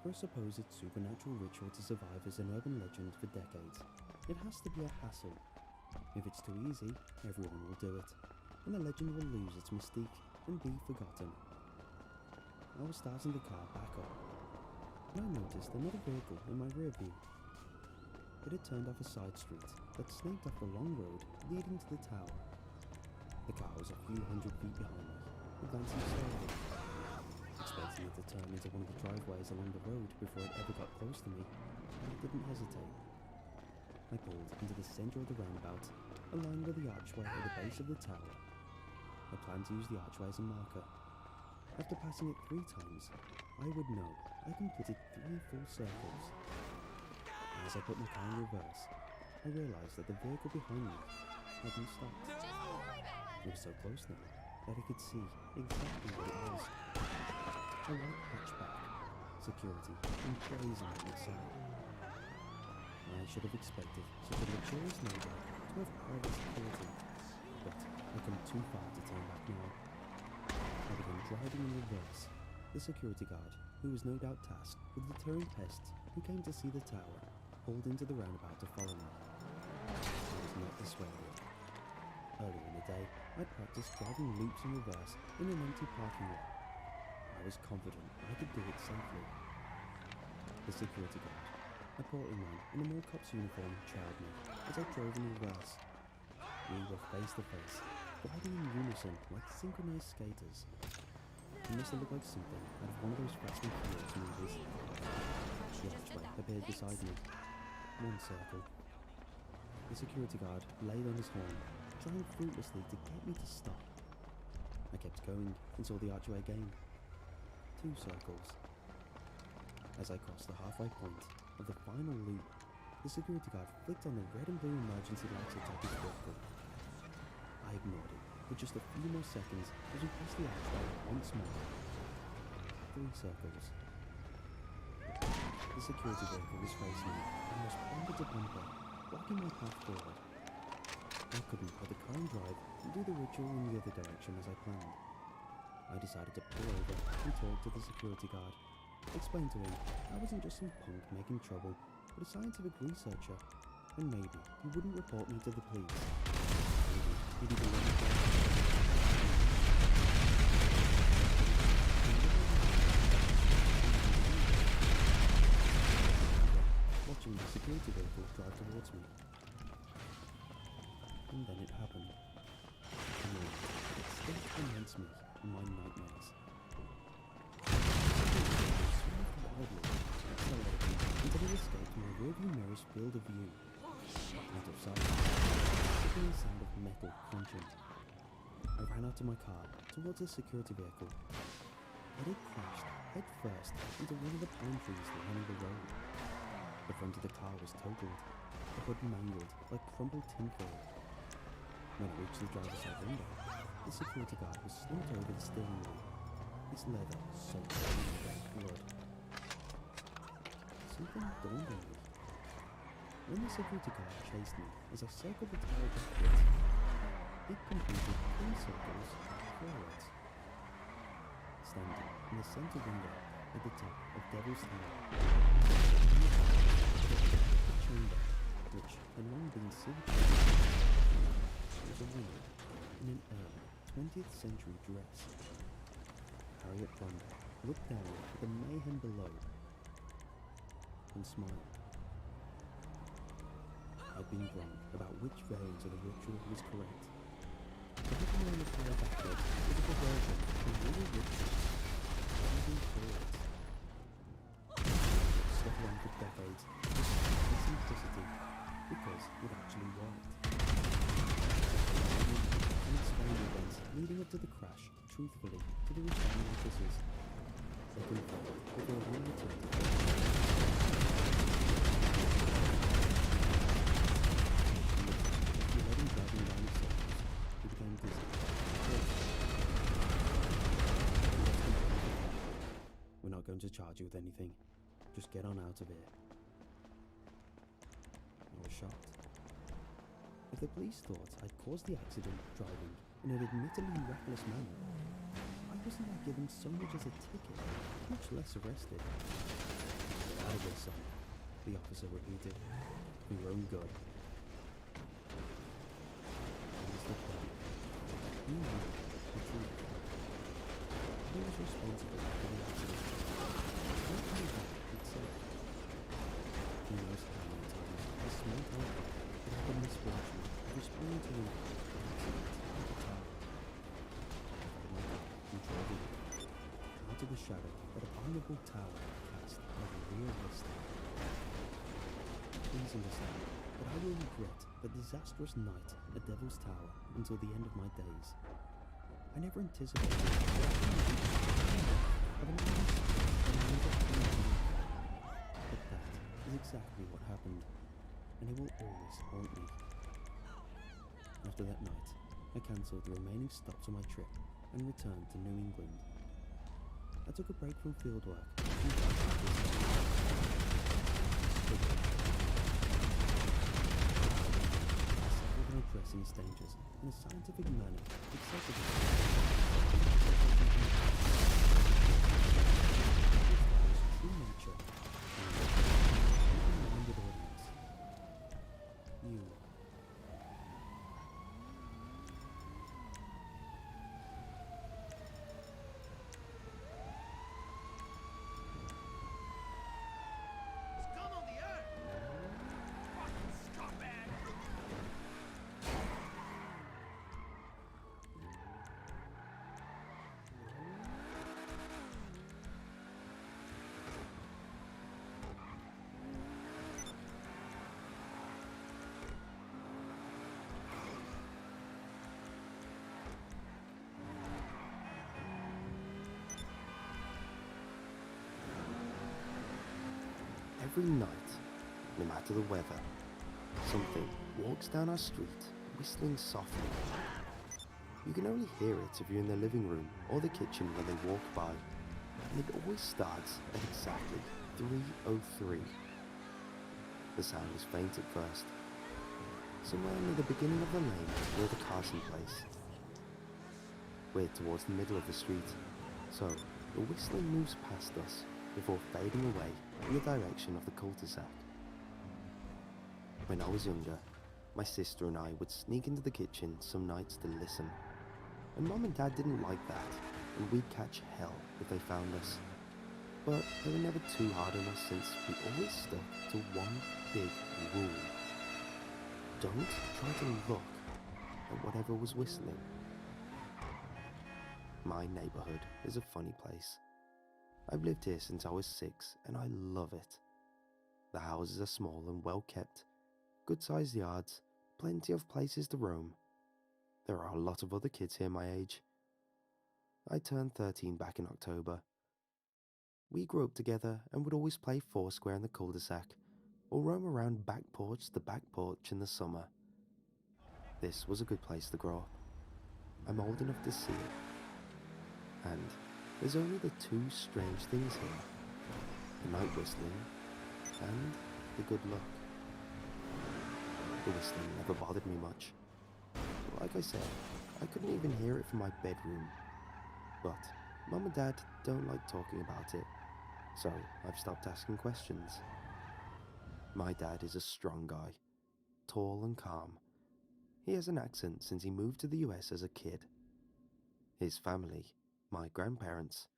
[SPEAKER 1] For a supposed supernatural ritual to survive as an urban legend for decades, it has to be a hassle. If it's too easy, everyone will do it, and the legend will lose its mystique and be forgotten. I was starting the car back up, and I noticed another vehicle in my rear view. It had turned off a side street that snaked off the long road leading to the tower. The car was a few hundred feet behind me, advancing slowly. Expecting it to turn into one of the driveways along the road before it ever got close to me, I didn't hesitate. I pulled into the centre of the roundabout, aligned with the archway at the base of the tower. I planned to use the archway as a marker. After passing it 3 times, I would know I completed 3 full circles. As I put my car in reverse, I realised that the vehicle behind me hadn't stopped. It was so close now that I could see exactly what it was. A white hatchback, security emblazoned on its side. I should have expected such a luxurious neighbour to have private security, but I come too far to turn back now. I began driving in reverse. The security guard, who was no doubt tasked with deterring pests who came to see the tower, pulled into the roundabout to follow me. I was not dissuaded. Earlier in the day, I'd practiced driving loops in reverse in an empty parking lot. I was confident I could do it safely. The security guard, a portly man in a mall cop's uniform, trailed me as I drove in reverse. We were face to face, gliding in unison like synchronized skaters. It must have looked like something out of one of those Fast and Furious movies. The archway appeared beside me. 1 circle. The security guard laid on his horn, trying fruitlessly to get me to stop. I kept going and saw the archway again. 2 circles. As I crossed the halfway point of the final loop, the security guard flicked on the red and blue emergency lights at his vehicle. I ignored it for just a few more seconds as we passed the archway once more. 3 circles. The security vehicle was facing me and was bumper to bumper, blocking my path forward. I couldn't put the car in drive and do the ritual in the other direction as I planned. I I decided to pull over and talk to the security guard. Explain to him I wasn't just some punk making trouble, but a scientific researcher, and maybe he wouldn't report me to the police. Maybe he'd even let me go. Watching the security vehicle drive towards me. And then it happened. A moment that still torments me in my nightmares. Wildly, accelerating until it escaped my rearview mirror's field of view. Out of sight, the sickening sound of metal crunching. I ran out to my car, towards the security vehicle. But it crashed head first into one of the pine trees lining the road. The front of the car was totaled, the hood mangled like crumpled tinfoil. When I reached the driver's side window, the security guard was slumped over the steering wheel, his leather soaked in blood. Something dawned on me. When the security guard chased me as I circled the tower backwards, it completed 3 circles forwards. Standing in the center window at the top of Devil's Tower, the chamber, which had long been sealed, was a woman in an early 20th century dress. Harriet Bond looked down at the mayhem below and smiled. I'd been wrong about which variant of the ritual was correct. The hooking around the tower backwards was a perversion from real rituals, moving forwards. Stuck around for decades, just with simplicity, because it actually worked. And explained events leading up to the crash truthfully to the returning officers. They confirmed before one returned to the We're not going to charge you with anything. Just get on out of here. I was shocked. If the police thought I'd caused the accident driving in an admittedly reckless manner, why wasn't I given so much as a ticket, much less arrested? Out of here, son, the officer repeated, for your own good. I was the plan. He knew the truth. He was responsible for the accident. What do you think he'd say? He knows how many times a small town cop had had the misfortune of responding to an accident at the tower. I followed my car and drove in, out of the shadow that a vulnerable tower cast like a real vista. Please understand that I will regret the disastrous night at Devil's Tower until the end of my days. I never anticipated of an but that is exactly what happened, and it will always haunt me. After that night, I cancelled the remaining stops on my trip and returned to New England. I took a break from fieldwork and back to addressing its dangers in a scientific manner accessible true nature and a minded audience. You.
[SPEAKER 18] Scum on the earth! Fucking scumbag!
[SPEAKER 1] Every night, no matter the weather, something walks down our street, whistling softly. You can only hear it if you're in the living room or the kitchen when they walk by, and it always starts at exactly 3:03. The sound is faint at first, somewhere near the beginning of the lane near the Carson place. We're towards the middle of the street, so the whistling moves past us before fading away in the direction of the cul-de-sac. When I was younger, my sister and I would sneak into the kitchen some nights to listen, and Mom and Dad didn't like that, and we'd catch hell if they found us. But they were never too hard on us since we always stuck to one big rule. Don't try to look at whatever was whistling. My neighborhood is a funny place. I've lived here since I was 6 and I love it. The houses are small and well kept, good-sized yards, plenty of places to roam. There are a lot of other kids here my age. I turned 13 back in October. We grew up together and would always play foursquare in the cul-de-sac or roam around back porch to back porch in the summer. This was a good place to grow up. I'm old enough to see it. And there's only the two strange things here: the night whistling and the good luck. The whistling never bothered me much. Like I said, I couldn't even hear it from my bedroom. But Mum and Dad don't like talking about it, so I've stopped asking questions. My dad is a strong guy, tall and calm. He has an accent since he moved to the US as a kid. His family, my grandparents,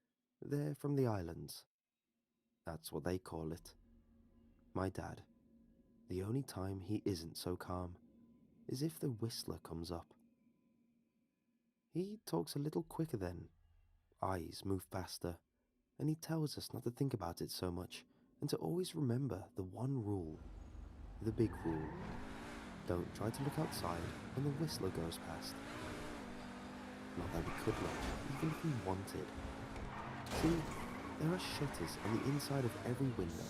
[SPEAKER 1] they're from the islands. That's what they call it. My dad, the only time he isn't so calm is if the whistler comes up. He talks a little quicker then, eyes move faster, and he tells us not to think about it so much and to always remember the one rule, the big rule. Don't try to look outside when the whistler goes past. Not that we could look, even if we wanted. See, there are shutters on the inside of every window,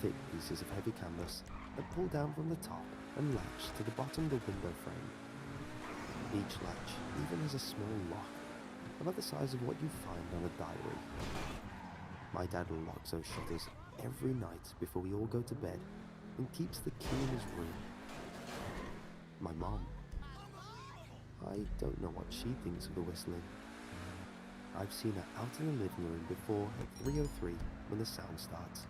[SPEAKER 1] thick pieces of heavy canvas that pull down from the top and latch to the bottom of the window frame. Each latch even has a small lock, about the size of what you find on a diary. My dad locks those shutters every night before we all go to bed and keeps the key in his room. My mom, I don't know what she thinks of the whistling. I've seen her out in the living room before at 3:03 when the sound starts.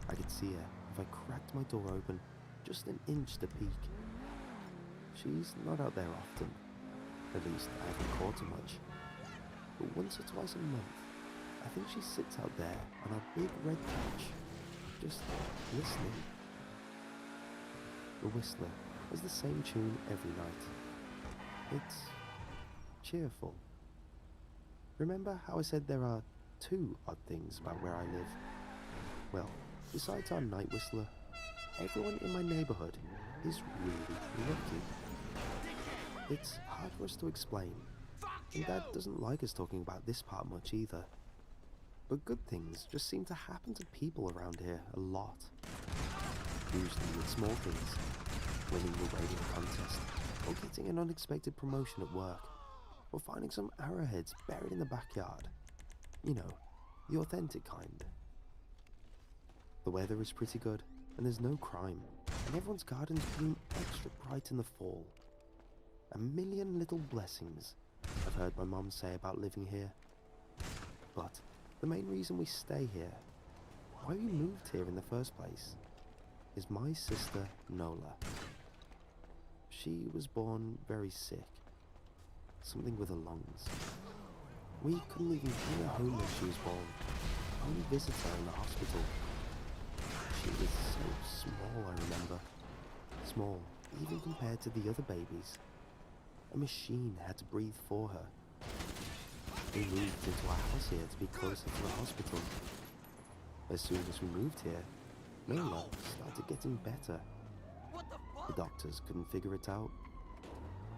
[SPEAKER 1] I could see her if I cracked my door open just an inch to peek. She's not out there often, at least I haven't caught her much. But once or twice a month, I think she sits out there on our big red couch, just listening. The whistler has the same tune every night. It's cheerful. Remember how I said there are two odd things about where I live? Well, besides our night whistler, everyone in my neighborhood is really lucky. It's hard for us to explain, and Dad doesn't like us talking about this part much either. But good things just seem to happen to people around here a lot. Usually with small things, winning a radio contest, or getting an unexpected promotion at work, or finding some arrowheads buried in the backyard. You know, the authentic kind. The weather is pretty good, and there's no crime, and everyone's gardens bloom extra bright in the fall. A million little blessings, I've heard my mom say about living here. But the main reason we stay here, why we moved here in the first place, is my sister Nola. She was born very sick, something with her lungs. We couldn't even bring her home when she was born, only visit her in the hospital. She was so small, I remember. Small, even compared to the other babies. A machine had to breathe for her. We moved into our house here to be closer to the hospital. As soon as we moved here, Nola started getting better. The doctors couldn't figure it out.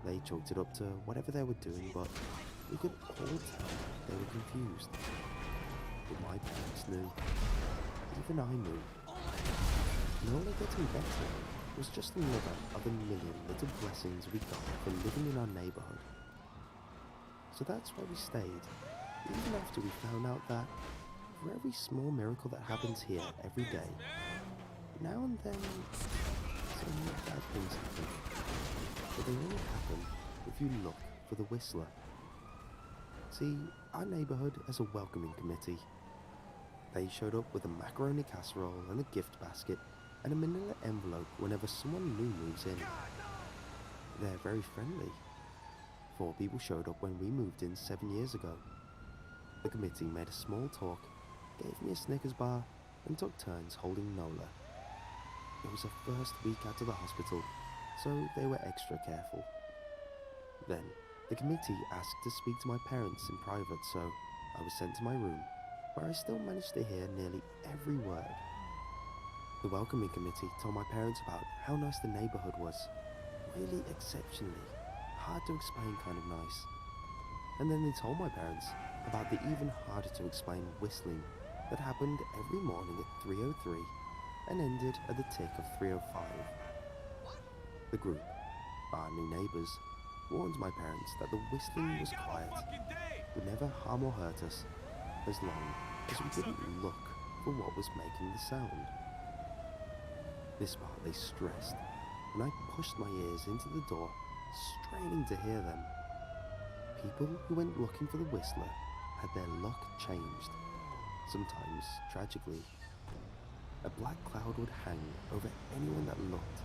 [SPEAKER 1] They chalked it up to whatever they were doing, but we could all tell they were confused. But my parents knew. Even I knew. Nola getting better was just another of a million little blessings we got from living in our neighborhood. So that's why we stayed, even after we found out that for every small miracle that happens here every day, now and then some bad things happen. But they only happen if you look for the whistler. See, our neighbourhood has a welcoming committee. They showed up with a macaroni casserole and a gift basket and a manila envelope whenever someone new moves in. They're very friendly. 4 people showed up when we moved in 7 years ago. The committee made a small talk, gave me a Snickers bar, and took turns holding Nola. It was her first week out of the hospital, so they were extra careful. Then, the committee asked to speak to my parents in private, so I was sent to my room, where I still managed to hear nearly every word. The welcoming committee told my parents about how nice the neighbourhood was. Really exceptionally, hard to explain kind of nice. And then they told my parents about the even harder to explain whistling that happened every morning at 3:03 and ended at the tick of 3:05. The group, our new neighbours, warned my parents that the whistling was quiet, would never harm or hurt us, as long as we didn't look for what was making the sound. This part they stressed, and I pushed my ears into the door, straining to hear them. People who went looking for the whistler had their luck changed, sometimes tragically. A black cloud would hang over anyone that looked.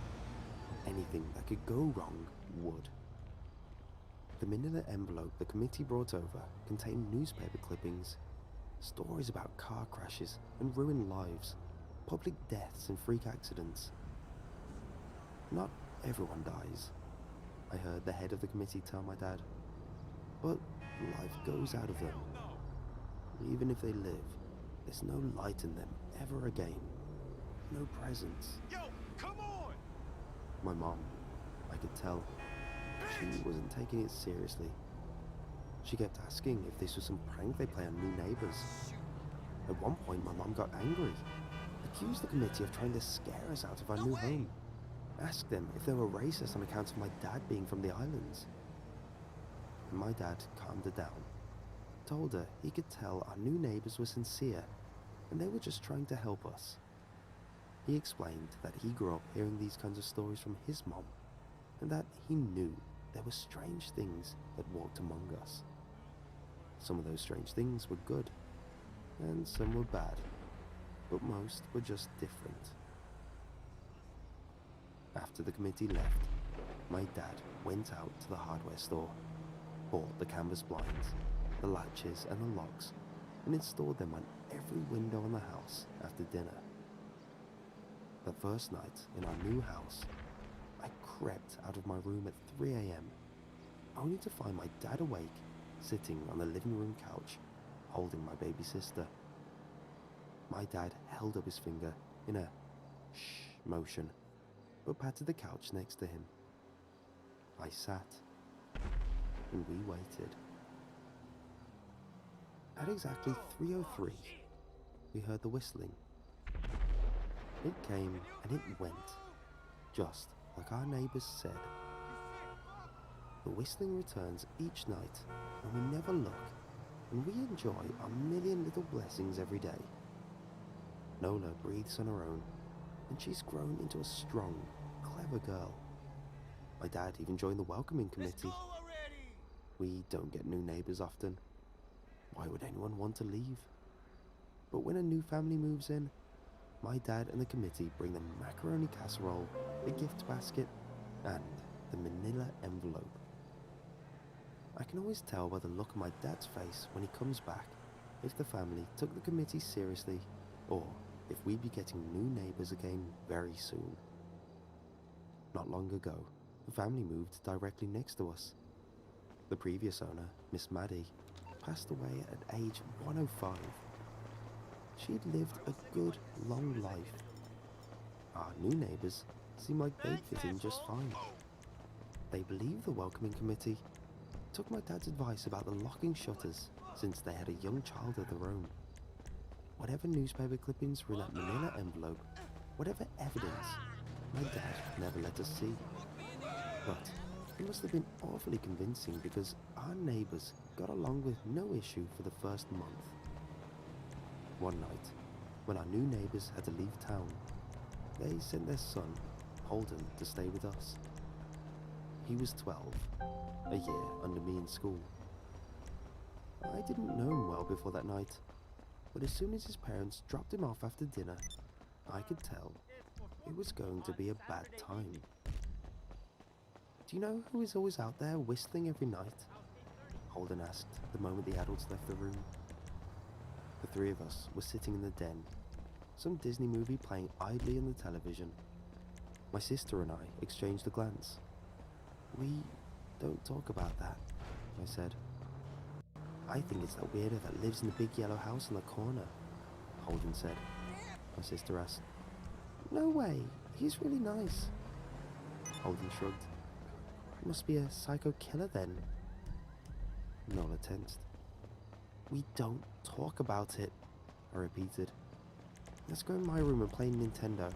[SPEAKER 1] Anything that could go wrong would. The manila envelope the committee brought over contained newspaper clippings, stories about car crashes and ruined lives, public deaths and freak accidents. Not everyone dies, I heard the head of the committee tell my dad, but life goes out of them. Even if they live, there's no light in them ever again. No presence.
[SPEAKER 18] Yo, come on!
[SPEAKER 1] My mom, I could tell, she wasn't taking it seriously. She kept asking if this was some prank they play on new neighbours. At one point, my mom got angry, accused the committee of trying to scare us out of our new home, asked them if they were racist on account of my dad being from the islands. And my dad calmed her down, told her he could tell our new neighbours were sincere and they were just trying to help us. He explained that he grew up hearing these kinds of stories from his mom, and that he knew there were strange things that walked among us. Some of those strange things were good, and some were bad, but most were just different. After the committee left, my dad went out to the hardware store, bought the canvas blinds, the latches and the locks, and installed them on every window in the house after dinner. That first night in our new house, I crept out of my room at 3 a.m, only to find my dad awake, sitting on the living room couch, holding my baby sister. My dad held up his finger in a shh motion, but patted the couch next to him. I sat, and we waited. At exactly 3:03, we heard the whistling. It came and it went, just like our neighbours said. The whistling returns each night, and we never look, and we enjoy our million little blessings every day. Nola breathes on her own, and she's grown into a strong, clever girl. My dad even joined the welcoming committee. We don't get new neighbours often. Why would anyone want to leave? But when a new family moves in, my dad and the committee bring the macaroni casserole, the gift basket, and the manila envelope. I can always tell by the look on my dad's face when he comes back if the family took the committee seriously or if we'd be getting new neighbours again very soon. Not long ago, the family moved directly next to us. The previous owner, Miss Maddie, passed away at age 105. She'd lived a good, long life. Our new neighbours seemed like they'd fit in just fine. They believe the welcoming committee took my dad's advice about the locking shutters since they had a young child of their own. Whatever newspaper clippings were in that manila envelope, whatever evidence, my dad never let us see. But it must have been awfully convincing because our neighbours got along with no issue for the first month. One night, when our new neighbours had to leave town, they sent their son, Holden, to stay with us. He was 12, a year under me in school. I didn't know him well before that night, but as soon as his parents dropped him off after dinner, I could tell it was going to be a bad time. Do you know who is always out there whistling every night? Holden asked the moment the adults left the room. The three of us were sitting in the den, some Disney movie playing idly on the television. My sister and I exchanged a glance. We don't talk about that, I said. I think it's that weirdo that lives in the big yellow house in the corner, Holden said. My sister asked. No way, he's really nice. Holden shrugged. Must be a psycho killer then. Nola tensed. We don't talk about it, I repeated. Let's go in my room and play Nintendo.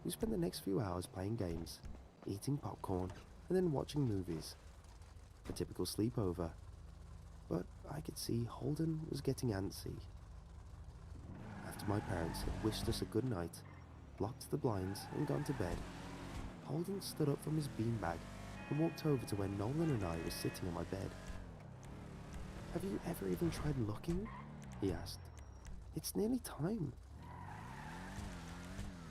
[SPEAKER 1] We spent the next few hours playing games, eating popcorn, and then watching movies. A typical sleepover. But I could see Holden was getting antsy. After my parents had wished us a good night, locked the blinds, and gone to bed, Holden stood up from his beanbag and walked over to where Nolan and I were sitting on my bed. Have you ever even tried looking? He asked. It's nearly time.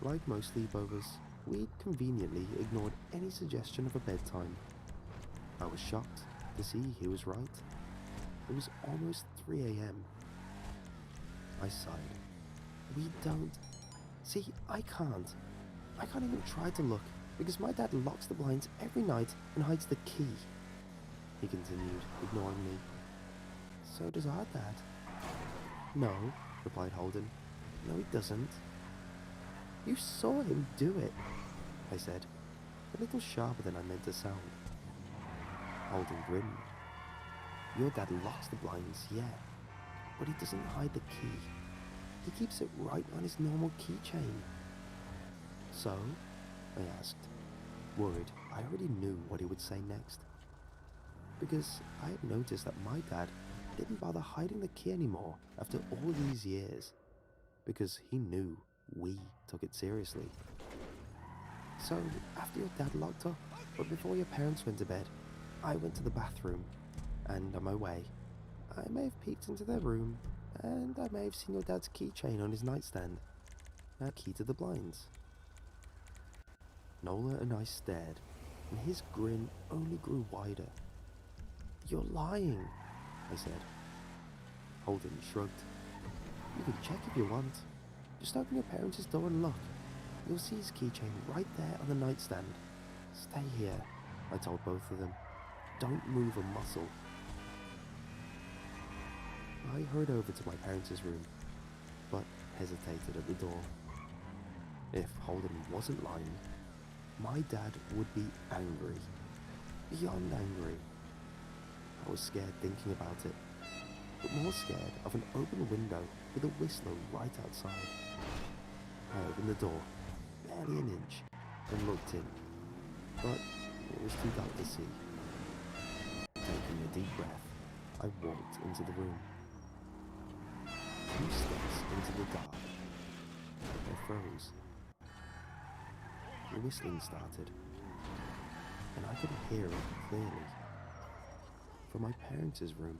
[SPEAKER 1] Like most sleepovers, we'd conveniently ignored any suggestion of a bedtime. I was shocked to see he was right. It was almost 3 a.m. I sighed. We don't... See, I can't even try to look because my dad locks the blinds every night and hides the key. He continued, ignoring me. So does our dad. No, replied Holden. No, he doesn't. You saw him do it, I said, a little sharper than I meant to sound. Holden grinned. Your dad locks the blinds, yeah, but he doesn't hide the key. He keeps it right on his normal keychain. So? I asked, worried I already knew what he would say next. Because I had noticed that my dad didn't bother hiding the key anymore after all these years, because he knew we took it seriously. So, after your dad locked up, but before your parents went to bed, I went to the bathroom, and on my way, I may have peeked into their room, and I may have seen your dad's keychain on his nightstand, a key to the blinds. Nola and I stared, and his grin only grew wider. You're lying, I said. Holden shrugged. You can check if you want. Just open your parents' door and look. You'll see his keychain right there on the nightstand. Stay here, I told both of them. Don't move a muscle. I hurried over to my parents' room, but hesitated at the door. If Holden wasn't lying, my dad would be angry. Beyond angry. I was scared thinking about it, but more scared of an open window with a whistler right outside. I opened the door, barely an inch, and looked in, but it was too dark to see. Taking a deep breath, I walked into the room. 2 steps into the dark. I froze. The whistling started, and I could hear it clearly. From my parents' room.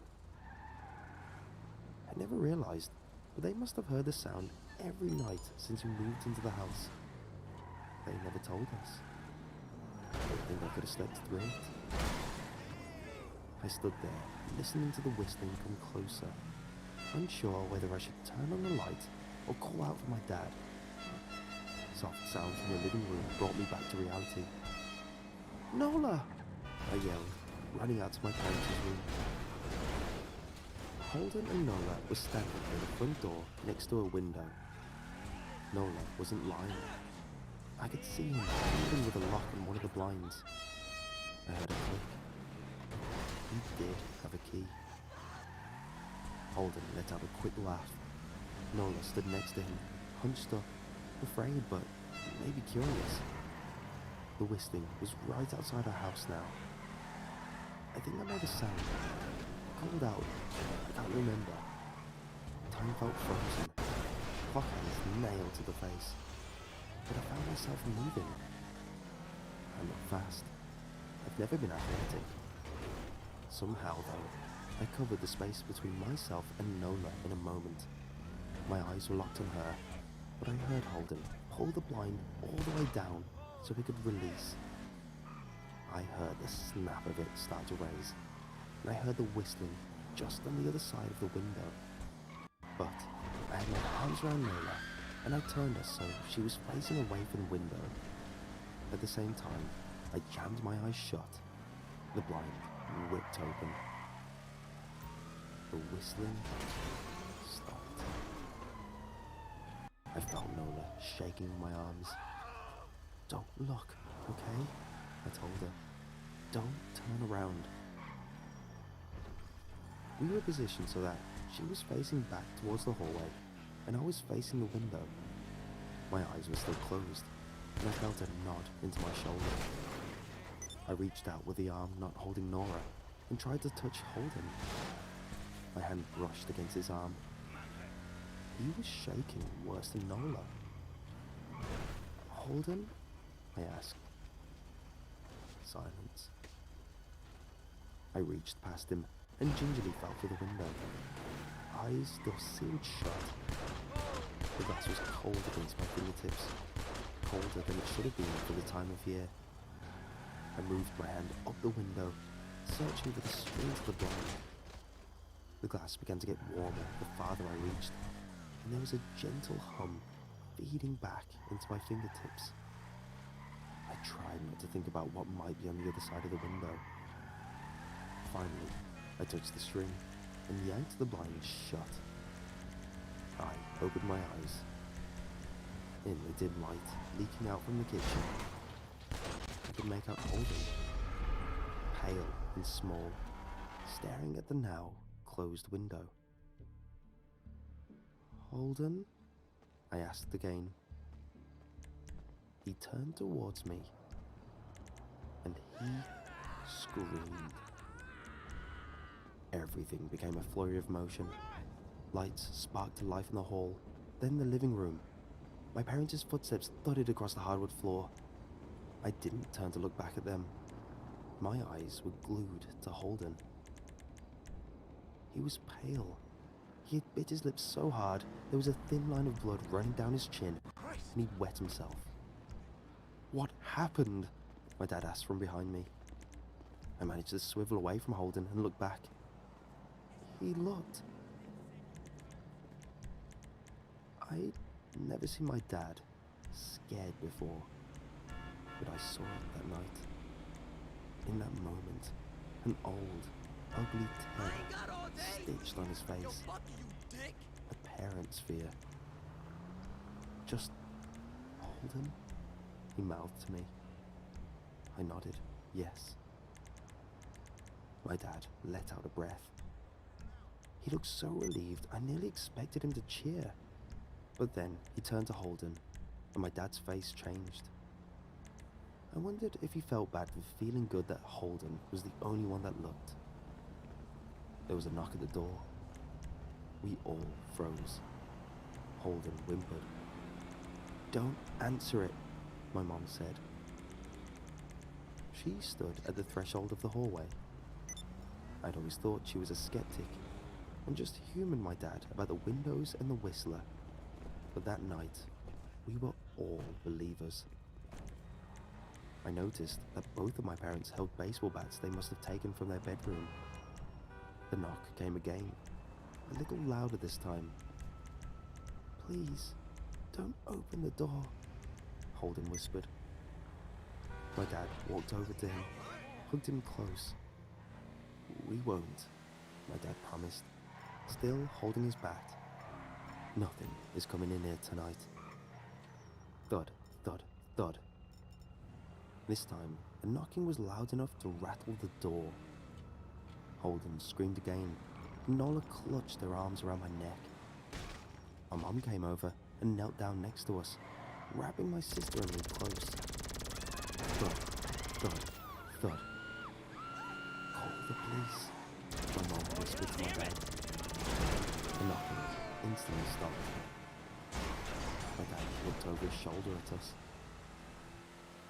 [SPEAKER 1] I never realized, but they must have heard the sound every night since we moved into the house. They never told us. I don't think I could have slept through it. I stood there, listening to the whistling come closer, unsure whether I should turn on the light or call out for my dad. Soft sounds from the living room brought me back to reality. Nola! I yelled, running out to my parents' room. Holden and Nola were standing near the front door next to a window. Nola wasn't lying. I could see him holding with a lock on one of the blinds. I heard a click. He did have a key. Holden let out a quick laugh. Nola stood next to him, hunched up, afraid but maybe curious. The whistling was right outside our house now. I think I made a sound. Called out. I can't remember. Time felt frozen. Clock hands nailed to the face. But I found myself moving. I looked fast. I've never been athletic. Somehow, though, I covered the space between myself and Nola in a moment. My eyes were locked on her, but I heard Holden pull the blind all the way down so we could release. I heard the snap of it start to raise, and I heard the whistling just on the other side of the window. But I had my arms around Nola, and I turned her so she was facing away from the window. At the same time, I jammed my eyes shut. The blind whipped open. The whistling stopped. I felt Nola shaking in my arms. "Don't look, okay?" I told her. "Don't turn around." We were positioned so that she was facing back towards the hallway, and I was facing the window. My eyes were still closed, and I felt a nod into my shoulder. I reached out with the arm not holding Nora, and tried to touch Holden. My hand brushed against his arm. He was shaking worse than Nola. "Holden?" I asked. Silence. I reached past him and gingerly fell through the window. Eyes still sealed shut. The glass was cold against my fingertips, colder than it should have been for the time of year. I moved my hand up the window, searching for the strings of the blind. The glass began to get warmer the farther I reached, and there was a gentle hum feeding back into my fingertips. I tried not to think about what might be on the other side of the window. Finally, I touched the string and yanked the blind shut. I opened my eyes. In the dim light leaking out from the kitchen, I could make out Holden, pale and small, staring at the now closed window. "Holden?" I asked again. He turned towards me, and he screamed. Everything became a flurry of motion. Lights sparked to life in the hall, then the living room. My parents' footsteps thudded across the hardwood floor. I didn't turn to look back at them. My eyes were glued to Holden. He was pale. He had bit his lips so hard there was a thin line of blood running down his chin, and he'd wet himself. "What happened?" my dad asked from behind me. I managed to swivel away from Holden and look back. He looked. I'd never seen my dad scared before, but I saw it that night. In that moment, an old, ugly tear stitched on his face. A parent's fear. "Just Holden?" he mouthed to me. I nodded, yes. My dad let out a breath. He looked so relieved, I nearly expected him to cheer. But then he turned to Holden, and my dad's face changed. I wondered if he felt bad for feeling good that Holden was the only one that looked. There was a knock at the door. We all froze. Holden whimpered. "Don't answer it," my mom said. She stood at the threshold of the hallway. I'd always thought she was a skeptic, and just humored my dad about the windows and the whistler. But that night, we were all believers. I noticed that both of my parents held baseball bats they must have taken from their bedroom. The knock came again, a little louder this time. "Please, don't open the door," Holden whispered. My dad walked over to him, hugged him close. "We won't," my dad promised, still holding his bat. "Nothing is coming in here tonight." Thud, thud, thud. This time, the knocking was loud enough to rattle the door. Holden screamed again. Nola clutched her arms around my neck. My mom came over and knelt down next to us, wrapping my sister and me close. Thud, thud, thud. "Call the police," my mom whispered to my dad. The knocking instantly stopped. My dad looked over his shoulder at us.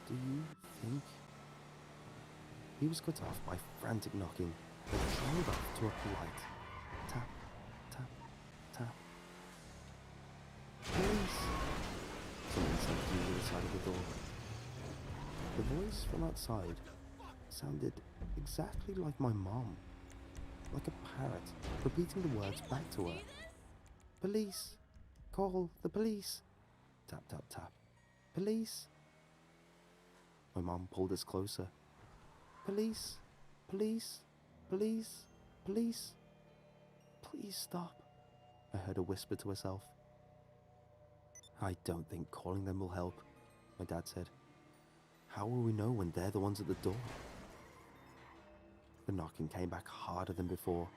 [SPEAKER 1] "Do you think?" He was cut off by frantic knocking then trailed off to a polite tap, tap, tap. Police! Someone said to the other side of the door. The voice from outside sounded exactly like my mom, like a parrot repeating the words back to her. Police! Call the police! Tap, tap, tap. Police! My mom pulled us closer. Police! Police! Police! Police! Please stop, I heard her whisper to herself. I don't think calling them will help, my dad said. How will we know when they're the ones at the door? The knocking came back harder than before.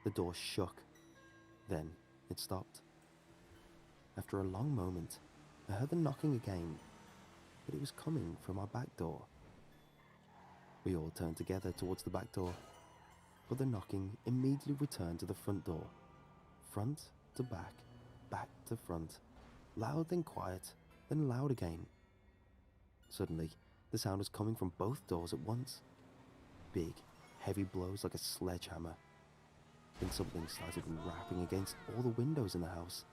[SPEAKER 1] The door shook. Then it stopped. After a long moment, I heard the knocking again, but it was coming from our back door. We all turned together towards the back door, but the knocking immediately returned to the front door. Front to back, back to front. Loud then quiet, then loud again. Suddenly, the sound was coming from both doors at once. Big, heavy blows like a sledgehammer. Then something started rapping against all the windows in the house.